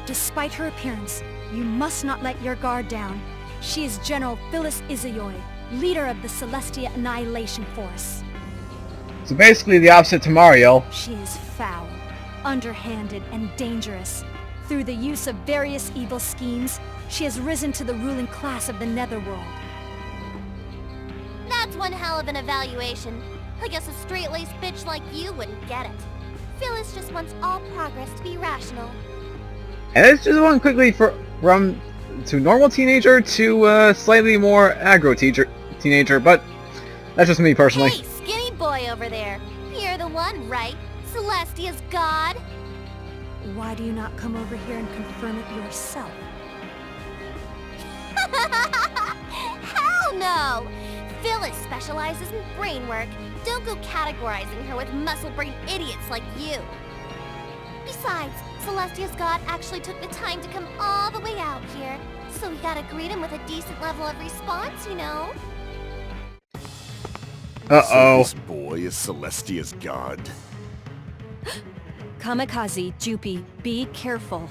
S3: Despite her appearance, you must not let your guard down. She is General Phyllis Izayoi, leader of the Celestia Annihilation Force.
S2: So basically the opposite to Mario.
S3: She is foul, underhanded, and dangerous. Through the use of various evil schemes, she has risen to the ruling class of the Netherworld.
S8: That's one hell of an evaluation. I guess a straight-laced bitch like you wouldn't get it. Phyllis just wants all progress to be rational.
S2: And it's just one quickly from to normal teenager to slightly more aggro teenager, but that's just me personally.
S8: Hey, skinny boy over there. You're the one, right? Celestia's god?
S3: Why do you not come over here and confirm it yourself?
S8: Hell no! Phyllis specializes in brain work. Don't go categorizing her with muscle-brain idiots like you. Besides, Celestia's god actually took the time to come all the way out here, so we gotta greet him with a decent level of response, you know?
S2: Uh-oh.
S6: So this boy is Celestia's god?
S1: Kamikaze, Jupi, be careful.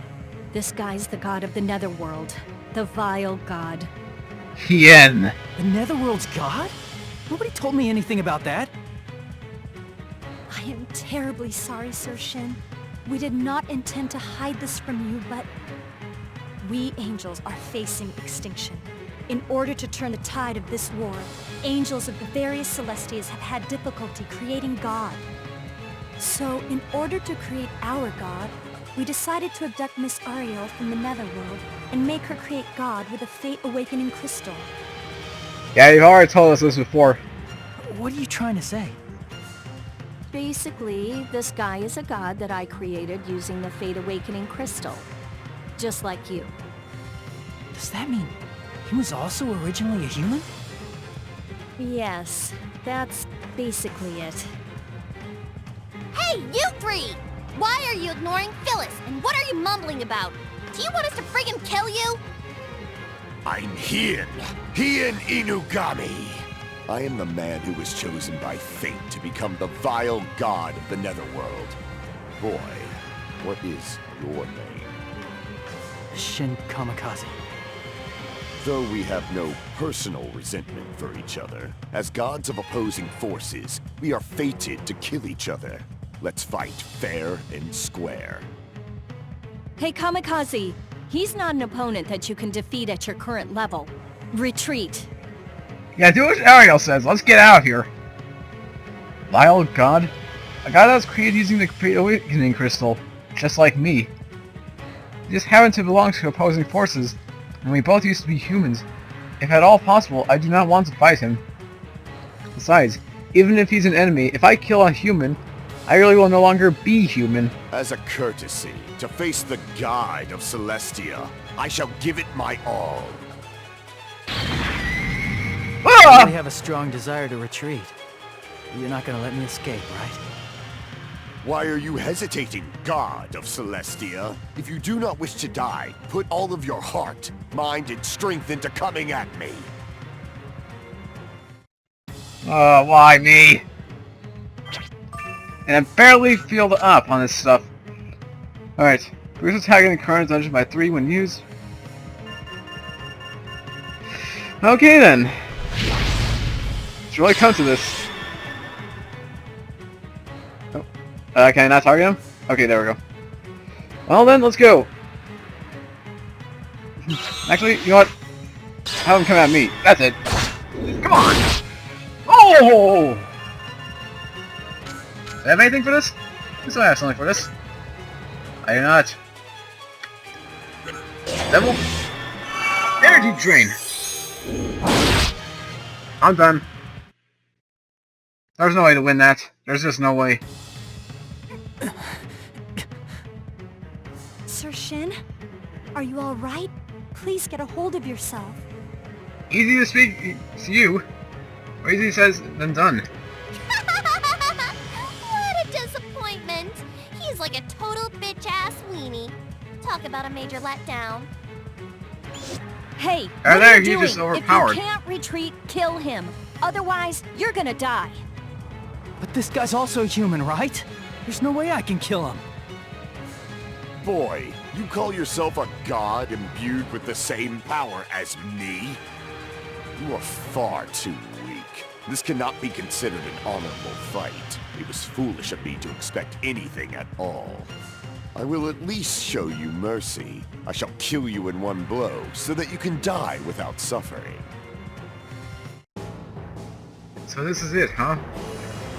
S1: This guy's the god of the Netherworld. The vile god.
S2: Hien.
S4: The Netherworld's god? Nobody told me anything about that.
S3: I am terribly sorry, Sir Shin. We did not intend to hide this from you, but we angels are facing extinction. In order to turn the tide of this war, angels of the various Celestias have had difficulty creating God. So, in order to create our God, we decided to abduct Miss Ariel from the Netherworld and make her create God with a Fate Awakening crystal.
S2: Yeah, you've already told us this before.
S4: What are you trying to say?
S1: Basically, this guy is a god that I created using the Fate Awakening crystal. Just like you.
S4: Does that mean he was also originally a human?
S1: Yes, that's basically it.
S8: Hey, you three! Why are you ignoring Phyllis? And what are you mumbling about? Do you want us to friggin' kill you?
S6: I'm Hien Inugami. I am the man who was chosen by fate to become the vile god of the Netherworld. Boy, what is your name?
S4: Shin Kamikaze.
S6: Though we have no personal resentment for each other, as gods of opposing forces, we are fated to kill each other. Let's fight fair and square.
S1: Hey, Kamikaze! He's not an opponent that you can defeat at your current level. Retreat.
S2: Yeah, do what Ariel says. Let's get out of here. Vile god? A god that was created using the Fate Awakening crystal, just like me. We just happen to belong to opposing forces, and we both used to be humans. If at all possible, I do not want to fight him. Besides, even if he's an enemy, if I kill a human, I really will no longer be human.
S6: As a courtesy, to face the god of Celestia, I shall give it my all.
S4: I really have a strong desire to retreat. You're not gonna let me escape, right?
S6: Why are you hesitating, god of Celestia? If you do not wish to die, put all of your heart, mind, and strength into coming at me.
S2: Why me? And I'm barely filled up on this stuff. Alright, Bruce attacking the current dungeon by 3 when used. Okay then. Let's really come to this. Oh. Can I not target him? Okay, there we go. Well then, let's go. Actually, you know what? Have him come at me. That's it. Come on! Oh! Do I have anything for this? Yes, I have something for this. I do not. Devil? Energy drain! I'm done. There's no way to win that. There's just no way.
S3: Sir Shin, are you alright? Please get a hold of yourself.
S2: Easy to speak to you. Or easy says than done.
S8: What a disappointment! He's like a total bitch-ass weenie. Talk about a major letdown.
S1: Hey,
S2: Right
S1: what
S2: there,
S1: are you
S2: he's
S1: doing?
S2: just overpowered.
S1: If you can't retreat, kill him. Otherwise, you're gonna die.
S4: But this guy's also human, right? There's no way I can kill him.
S6: Boy, you call yourself a god imbued with the same power as me? You are far too weak. This cannot be considered an honorable fight. It was foolish of me to expect anything at all. I will at least show you mercy. I shall kill you in one blow, so that you can die without suffering.
S2: So this is it, huh?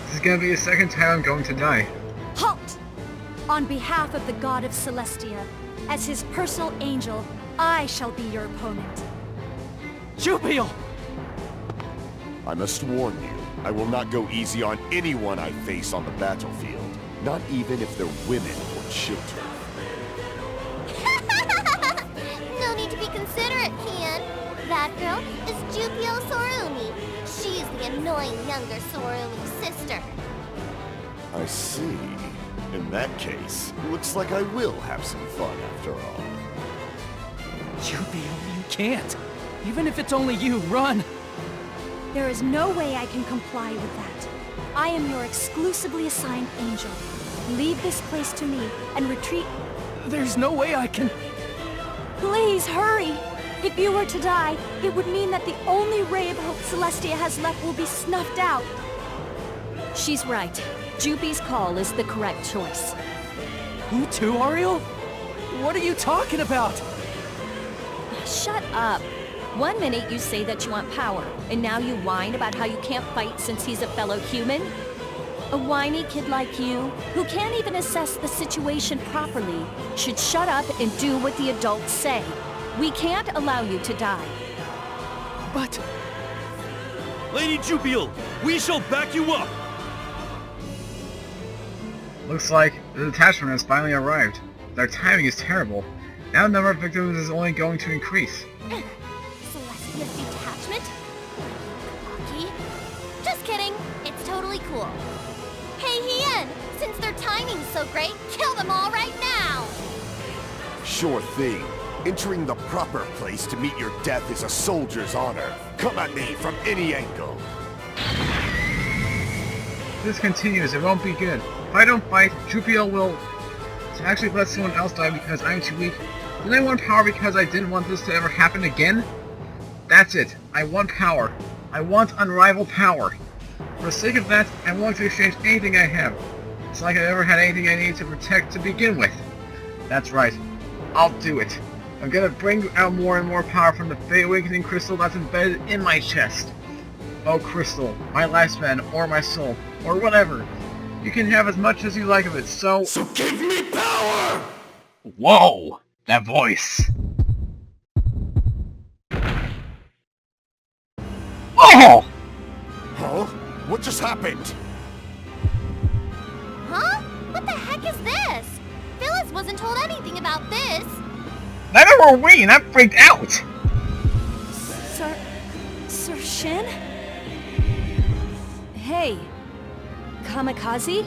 S2: This is gonna be the second time I'm going to die.
S3: Halt! On behalf of the god of Celestia, as his personal angel, I shall be your opponent.
S4: Jupiel!
S6: I must warn you, I will not go easy on anyone I face on the battlefield. Not even if they're women or children.
S8: No need to be considerate, Hien. That girl is Jupio Sorumi. She's the annoying younger Sorumi sister.
S6: I see. In that case, looks like I will have some fun after all.
S4: Jupiel, you can't. Even if it's only you, run!
S3: There is no way I can comply with that. I am your exclusively assigned angel. Leave this place to me and retreat.
S4: There's no way I can...
S3: Please, hurry! If you were to die, it would mean that the only ray of hope Celestia has left will be snuffed out.
S1: She's right. Jupi's call is the correct choice.
S7: You too, Ariel? What are you talking about?
S1: Shut up. One minute you say that you want power, and now you whine about how you can't fight since he's a fellow human? A whiny kid like you, who can't even assess the situation properly, should shut up and do what the adults say. We can't allow you to die.
S7: But... Lady Jupiel, we shall back you up!
S2: Looks like the detachment has finally arrived. Their timing is terrible. Now the number of victims is only going to increase.
S8: Celestia's detachment? Lucky. Just kidding. It's totally cool. Hey, Hien! Since their timing's so great, kill them all right now!
S6: Sure thing. Entering the proper place to meet your death is a soldier's honor. Come at me from any angle.
S2: If this continues, it won't be good. If I don't fight, Jupiel will actually let someone else die because I'm too weak. Then I want power because I didn't want this to ever happen again? That's it. I want power. I want unrivaled power. For the sake of that, I'm willing to exchange anything I have. It's like I never had anything I needed to protect to begin with. That's right. I'll do it. I'm gonna bring out more and more power from the Fate Awakening Crystal that's embedded in my chest. Oh Crystal, my lifespan, or my soul, or whatever. You can have as much as you like of it, so
S6: give me power!
S2: Whoa! That voice! Oh!
S6: Huh? What just happened?
S8: Huh? What the heck is this? Phyllis wasn't told anything about this.
S2: Neither were we, and I'm freaked out!
S3: Sir Shin?
S1: Hey, Kamikaze?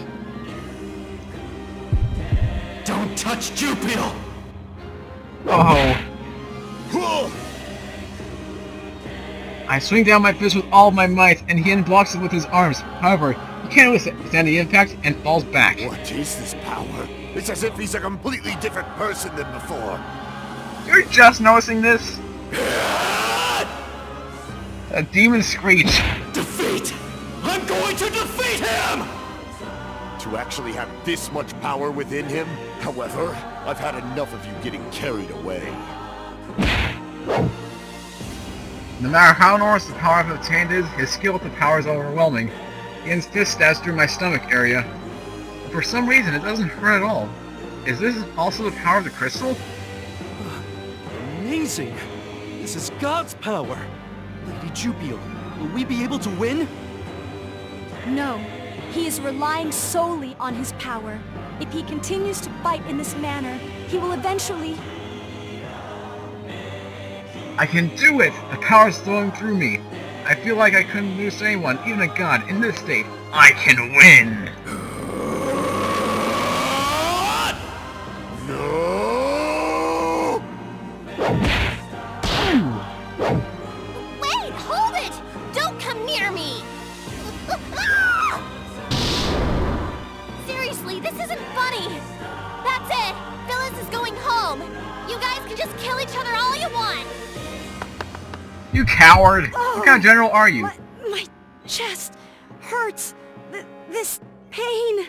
S7: Don't touch Jupiel!
S2: Oh. I swing down my fist with all of my might, and he blocks it with his arms. However, he can't withstand the impact and falls back.
S6: What is this power? It's as if he's a completely different person than before.
S2: You're just noticing this? A demon screech.
S7: Defeat! I'm going to defeat him!
S6: To actually have this much power within him? However, I've had enough of you getting carried away.
S2: No matter how enormous the power I've obtained is, his skill with the power is overwhelming. Ian's fist stabs through my stomach area. But for some reason, it doesn't hurt at all. Is this also the power of the crystal?
S7: Amazing! This is God's power! Lady Jupiel, will we be able to win?
S3: No. He is relying solely on his power. If he continues to fight in this manner, he will eventually...
S2: I can do it! The power is flowing through me. I feel like I couldn't lose to anyone, even a god, in this state. I can win!
S6: No!
S8: Wait, hold it! Don't come near me! Seriously, this isn't funny! That's it! Phyllis is going home! You guys can just kill each other all you want!
S2: You coward!
S3: Oh,
S2: what kind of general are you?
S3: My chest hurts. This pain.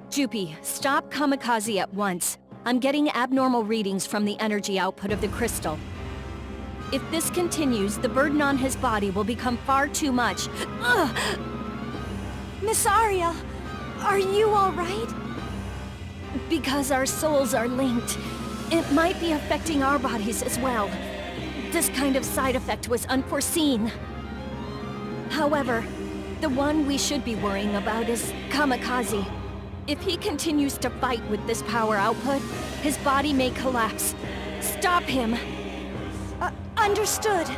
S1: Jupi, stop Kamikaze at once. I'm getting abnormal readings from the energy output of the crystal. If this continues, the burden on his body will become far too much. Ugh!
S3: Miss Ariel, are you all right?
S1: Because our souls are linked, it might be affecting our bodies as well. This kind of side effect was unforeseen. However, the one we should be worrying about is Kamikaze. If he continues to fight with this power output, his body may collapse. Stop him!
S3: Understood.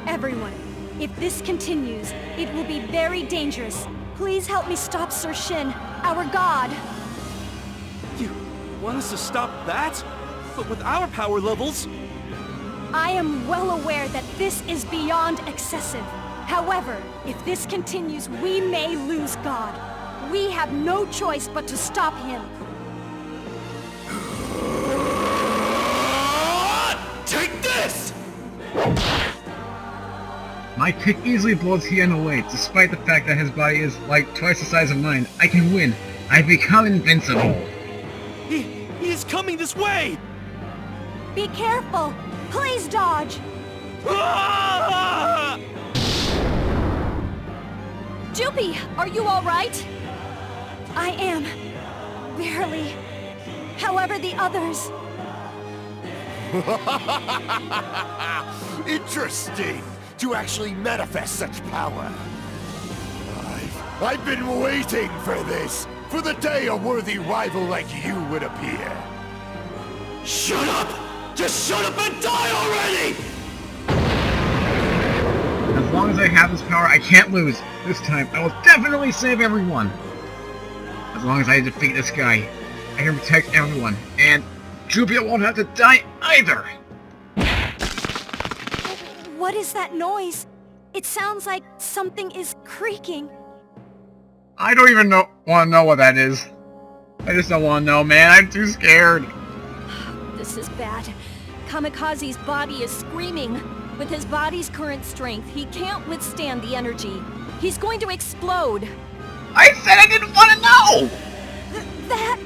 S3: Everyone, if this continues, it will be very dangerous. Please help me stop Sir Shin, our god.
S7: You want us to stop that? But with our power levels...
S3: I am well aware that this is beyond excessive. However, if this continues, we may lose God. We have no choice but to stop him.
S7: Take this!
S2: My kick easily blows Hien away, despite the fact that his body is like twice the size of mine. I can win. I become invincible.
S7: He is coming this way!
S3: Be careful! Please dodge!
S7: Ah!
S1: Jupi, are you alright?
S3: I am. Barely. However, the others...
S6: Interesting! To actually manifest such power. I've been waiting for this! For the day a worthy rival like you would appear.
S7: Shut up! Just shut up and die already!
S2: As long as I have this power, I can't lose. This time, I will definitely save everyone. As long as I defeat this guy, I can protect everyone, and Jupiter won't have to die either!
S3: What is that noise? It sounds like something is creaking.
S2: I don't even want to know what that is. I just don't want to know, man. I'm too scared.
S1: This is bad. Kamikaze's body is screaming. With his body's current strength, he can't withstand the energy. He's going to explode.
S2: I said I didn't want to know!
S3: That...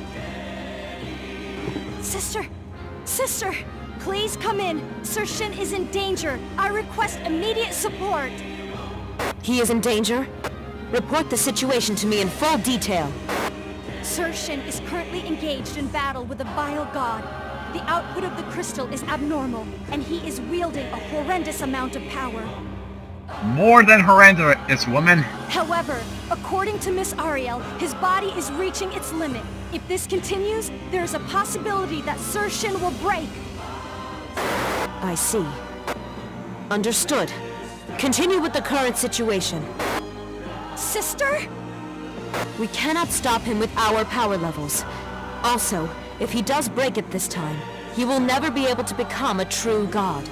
S3: Sister, please come in. Sir Shin is in danger. I request immediate support.
S9: He is in danger? Report the situation to me in full detail.
S3: Sir Shin is currently engaged in battle with a vile god. The output of the crystal is abnormal, and he is wielding a horrendous amount of power.
S2: More than horrendous, woman.
S3: However, according to Miss Ariel, his body is reaching its limit. If this continues, there is a possibility that Sir Shin will break.
S9: I see. Understood. Continue with the current situation.
S3: Sister?
S9: We cannot stop him with our power levels. Also, if he does break it this time, he will never be able to become a true god.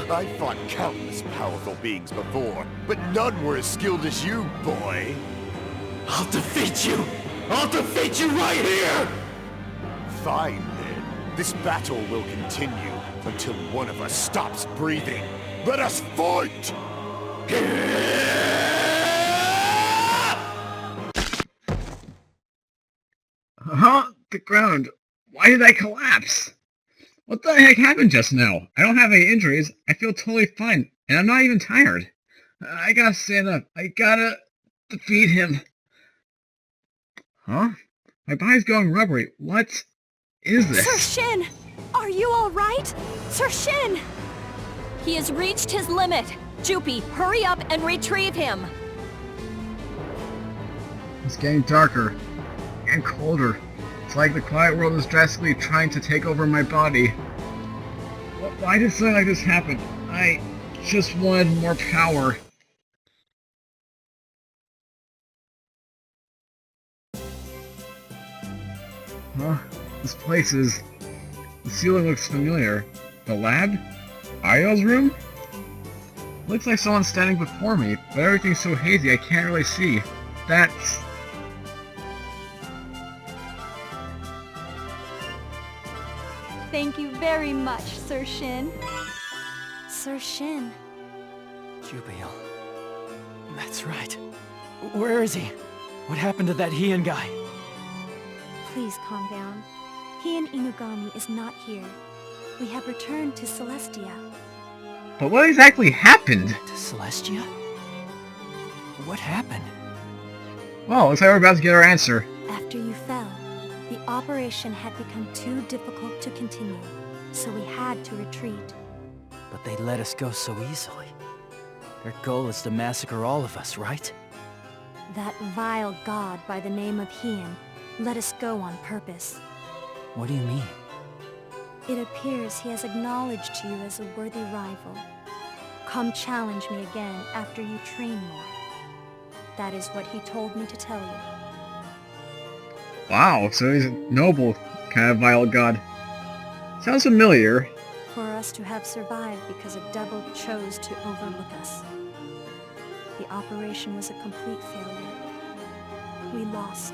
S6: I fought countless powerful beings before, but none were as skilled as you, boy.
S7: I'll defeat you! I'll defeat you right here!
S6: Fine, then. This battle will continue until one of us stops breathing. Let us fight!
S2: Huh? The ground. Why did I collapse? What the heck happened just now? I don't have any injuries. I feel totally fine, and I'm not even tired. I gotta stand up. I gotta defeat him. Huh? My body's going rubbery. What is this?
S3: Sir Shin! Are you alright? Sir Shin!
S1: He has reached his limit. Jupi, hurry up and retrieve him.
S2: It's getting darker and colder. It's like the quiet world is drastically trying to take over my body. Why did something like this happen? I just wanted more power. Huh? This place is... The ceiling looks familiar. The lab? Ariel's room? Looks like someone's standing before me, but everything's so hazy I can't really see. That's...
S3: Thank you very much, Sir Shin. Sir Shin.
S4: Jubiel. That's right. Where is he? What happened to that Heian guy?
S3: Please calm down. Heian Inugami is not here. We have returned to Celestia.
S2: But what exactly happened?
S4: To Celestia? What happened?
S2: Well, looks like we're about to get our answer.
S3: After you fell, the operation had become too difficult to continue, so we had to retreat.
S4: But they let us go so easily. Their goal is to massacre all of us, right?
S3: That vile god by the name of Heian let us go on purpose.
S4: What do you mean?
S3: It appears he has acknowledged you as a worthy rival. Come challenge me again after you train more. That is what he told me to tell you.
S2: Wow, so he's a noble kind of vile god. Sounds familiar.
S3: For us to have survived because a devil chose to overlook us. The operation was a complete failure. We lost.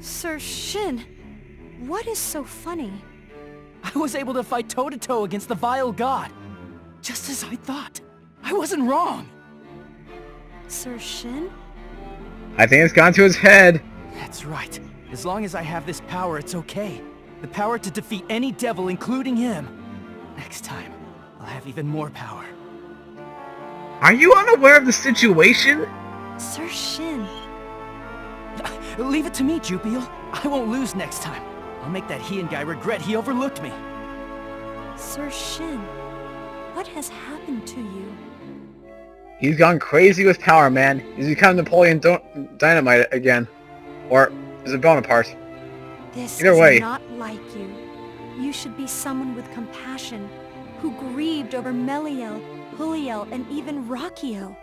S3: Sir Shin, what is so funny?
S4: I was able to fight toe-to-toe against the vile god. Just as I thought. I wasn't wrong.
S3: Sir Shin?
S2: I think it's gone to his head.
S4: That's right. As long as I have this power, it's okay. The power to defeat any devil, including him. Next time, I'll have even more power.
S2: Are you unaware of the situation?
S3: Sir Shin.
S4: Leave it to me, Jupiel. I won't lose next time. I'll make that Heian guy regret he overlooked me.
S3: Sir Shin, what has happened to you?
S2: He's gone crazy with power, man. He's become Napoleon Dynamite again. Or is it Bonaparte?
S3: This
S2: Either
S3: is
S2: way.
S3: not like you. You should be someone with compassion, who grieved over Meliel, Huliel, and even Rakio.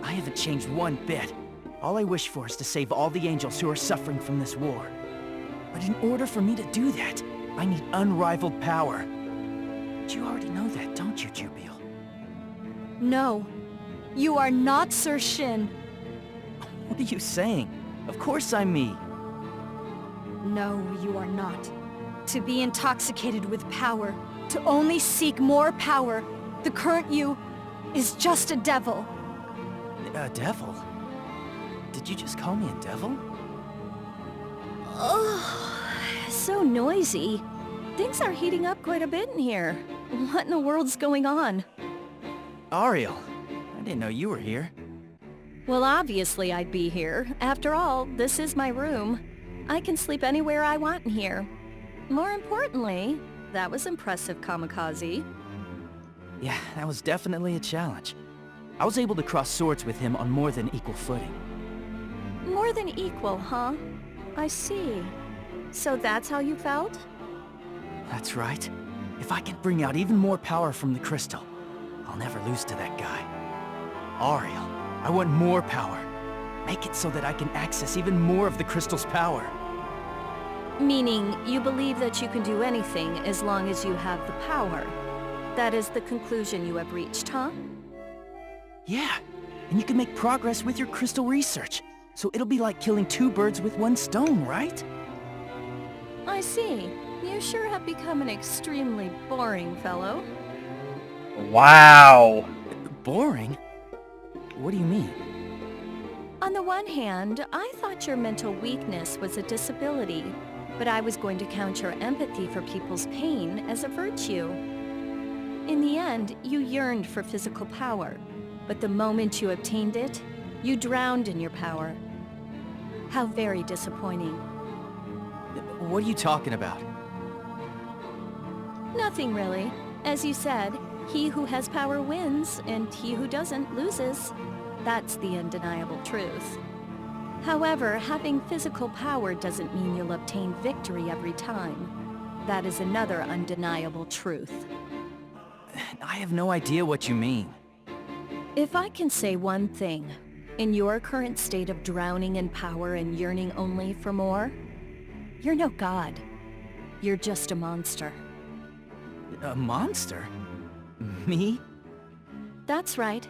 S4: I haven't changed one bit. All I wish for is to save all the angels who are suffering from this war. But in order for me to do that, I need unrivaled power. But you already know that, don't you, Jupiel?
S3: No, you are not Sir Shin.
S4: What are you saying? Of course I'm me.
S3: No, you are not. To be intoxicated with power, to only seek more power, the current you is just a devil.
S4: A devil? Did you just call me a devil?
S1: Oh, so noisy. Things are heating up quite a bit in here. What in the world's going on?
S4: Ariel, I didn't know you were here.
S1: Well, obviously I'd be here. After all, this is my room. I can sleep anywhere I want in here. More importantly, that was impressive, Kamikaze.
S4: Yeah, that was definitely a challenge. I was able to cross swords with him on more than equal footing.
S1: More than equal, huh? I see. So that's how you felt?
S4: That's right. If I can bring out even more power from the crystal, I'll never lose to that guy. Ariel, I want more power. Make it so that I can access even more of the crystal's power.
S1: Meaning, you believe that you can do anything as long as you have the power. That is the conclusion you have reached, huh?
S4: Yeah, and you can make progress with your crystal research. So it'll be like killing two birds with one stone, right?
S1: I see. You sure have become an extremely boring fellow.
S2: Wow.
S4: Boring? What do you mean?
S1: On the one hand, I thought your mental weakness was a disability, but I was going to count your empathy for people's pain as a virtue. In the end, you yearned for physical power, but the moment you obtained it, you drowned in your power. How very disappointing.
S4: What are you talking about?
S1: Nothing really. As you said, he who has power wins, and he who doesn't loses. That's the undeniable truth. However, having physical power doesn't mean you'll obtain victory every time. That is another undeniable truth.
S4: I have no idea what you mean.
S1: If I can say one thing, in your current state of drowning in power and yearning only for more, you're no god. You're just a monster.
S4: A monster? Me?
S1: That's right.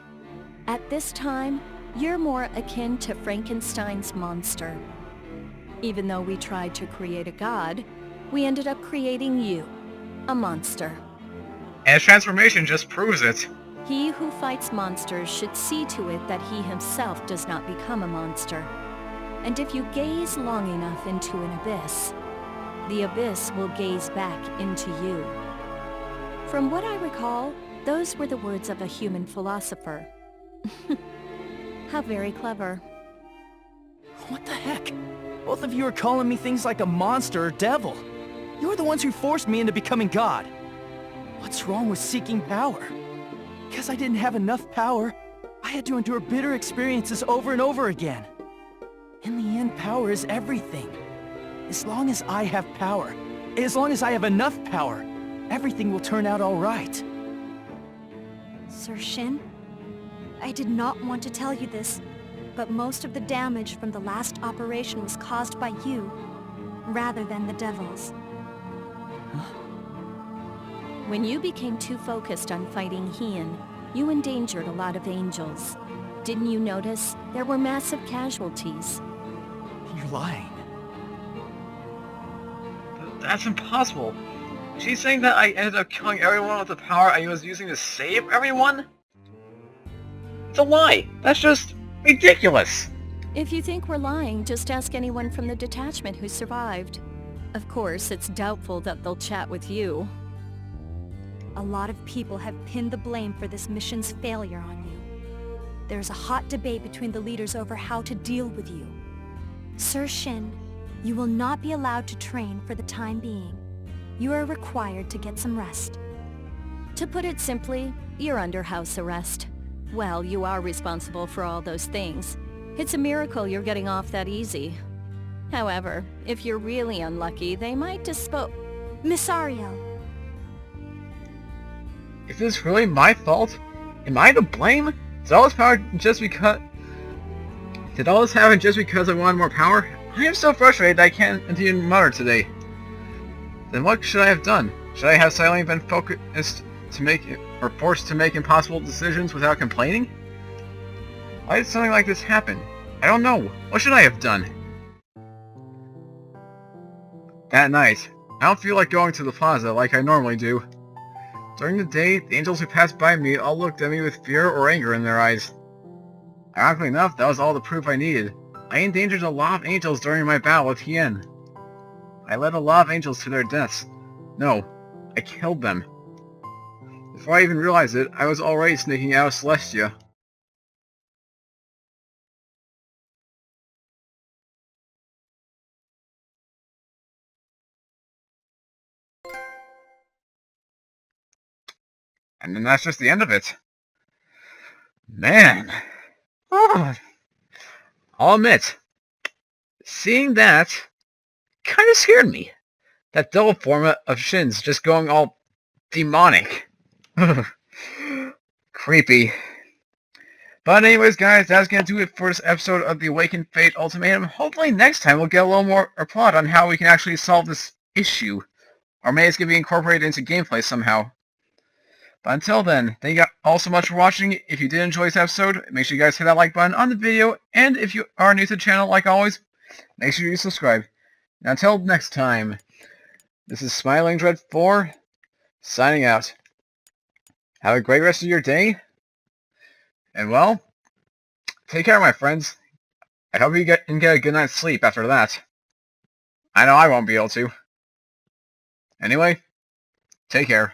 S1: At this time, you're more akin to Frankenstein's monster. Even though we tried to create a god, we ended up creating you, a monster.
S2: And his transformation just proves it.
S1: He who fights monsters should see to it that he himself does not become a monster. And if you gaze long enough into an abyss, the abyss will gaze back into you. From what I recall, those were the words of a human philosopher. How very clever.
S4: What the heck? Both of you are calling me things like a monster or devil. You're the ones who forced me into becoming God. What's wrong with seeking power? Because I didn't have enough power, I had to endure bitter experiences over and over again. In the end, power is everything. As long as I have power, as long as I have enough power, everything will turn out all right.
S3: Sir Shin, I did not want to tell you this, but most of the damage from the last operation was caused by you, rather than the devils.
S1: When you became too focused on fighting Heian, you endangered a lot of angels. Didn't you notice there were massive casualties?
S4: You're lying.
S2: That's impossible. She's saying that I ended up killing everyone with the power I was using to save everyone? It's a lie! That's just ridiculous!
S1: If you think we're lying, just ask anyone from the detachment who survived. Of course, it's doubtful that they'll chat with you.
S3: A lot of people have pinned the blame for this mission's failure on you. There's a hot debate between the leaders over how to deal with you. Sir Shin, you will not be allowed to train for the time being. You are required to get some rest.
S1: To put it simply, you're under house arrest. Well, you are responsible for all those things. It's a miracle you're getting off that easy. However, if you're really unlucky, they might dispose...
S3: Miss Ariel.
S2: Is this really my fault? Am I to blame? Did all this power just because... Did all this happen just because I wanted more power? I am so frustrated that I can't even mutter today. Then what should I have done? Should I have silently been focused to make or forced to make impossible decisions without complaining? Why did something like this happen? I don't know. What should I have done? That night, I don't feel like going to the plaza like I normally do. During the day, the angels who passed by me all looked at me with fear or anger in their eyes. Ironically enough, that was all the proof I needed. I endangered a lot of angels during my battle with Hien. I led a lot of angels to their deaths. No, I killed them. Before I even realized it, I was already sneaking out of Celestia. And then that's just the end of it. Man. Oh. I'll admit, seeing that kind of scared me. That double form of Shin's just going all demonic. Creepy. But anyways, guys, that's going to do it for this episode of the Awakened Fate Ultimatum. Hopefully next time we'll get a little more plot on how we can actually solve this issue. Or maybe it's going to be incorporated into gameplay somehow. But until then, thank you all so much for watching. If you did enjoy this episode, make sure you guys hit that like button on the video. And if you are new to the channel, like always, make sure you subscribe. And until next time, this is Smiling Dread 4, signing out. Have a great rest of your day. And well, take care, my friends. I hope you can get a good night's sleep after that. I know I won't be able to. Anyway, take care.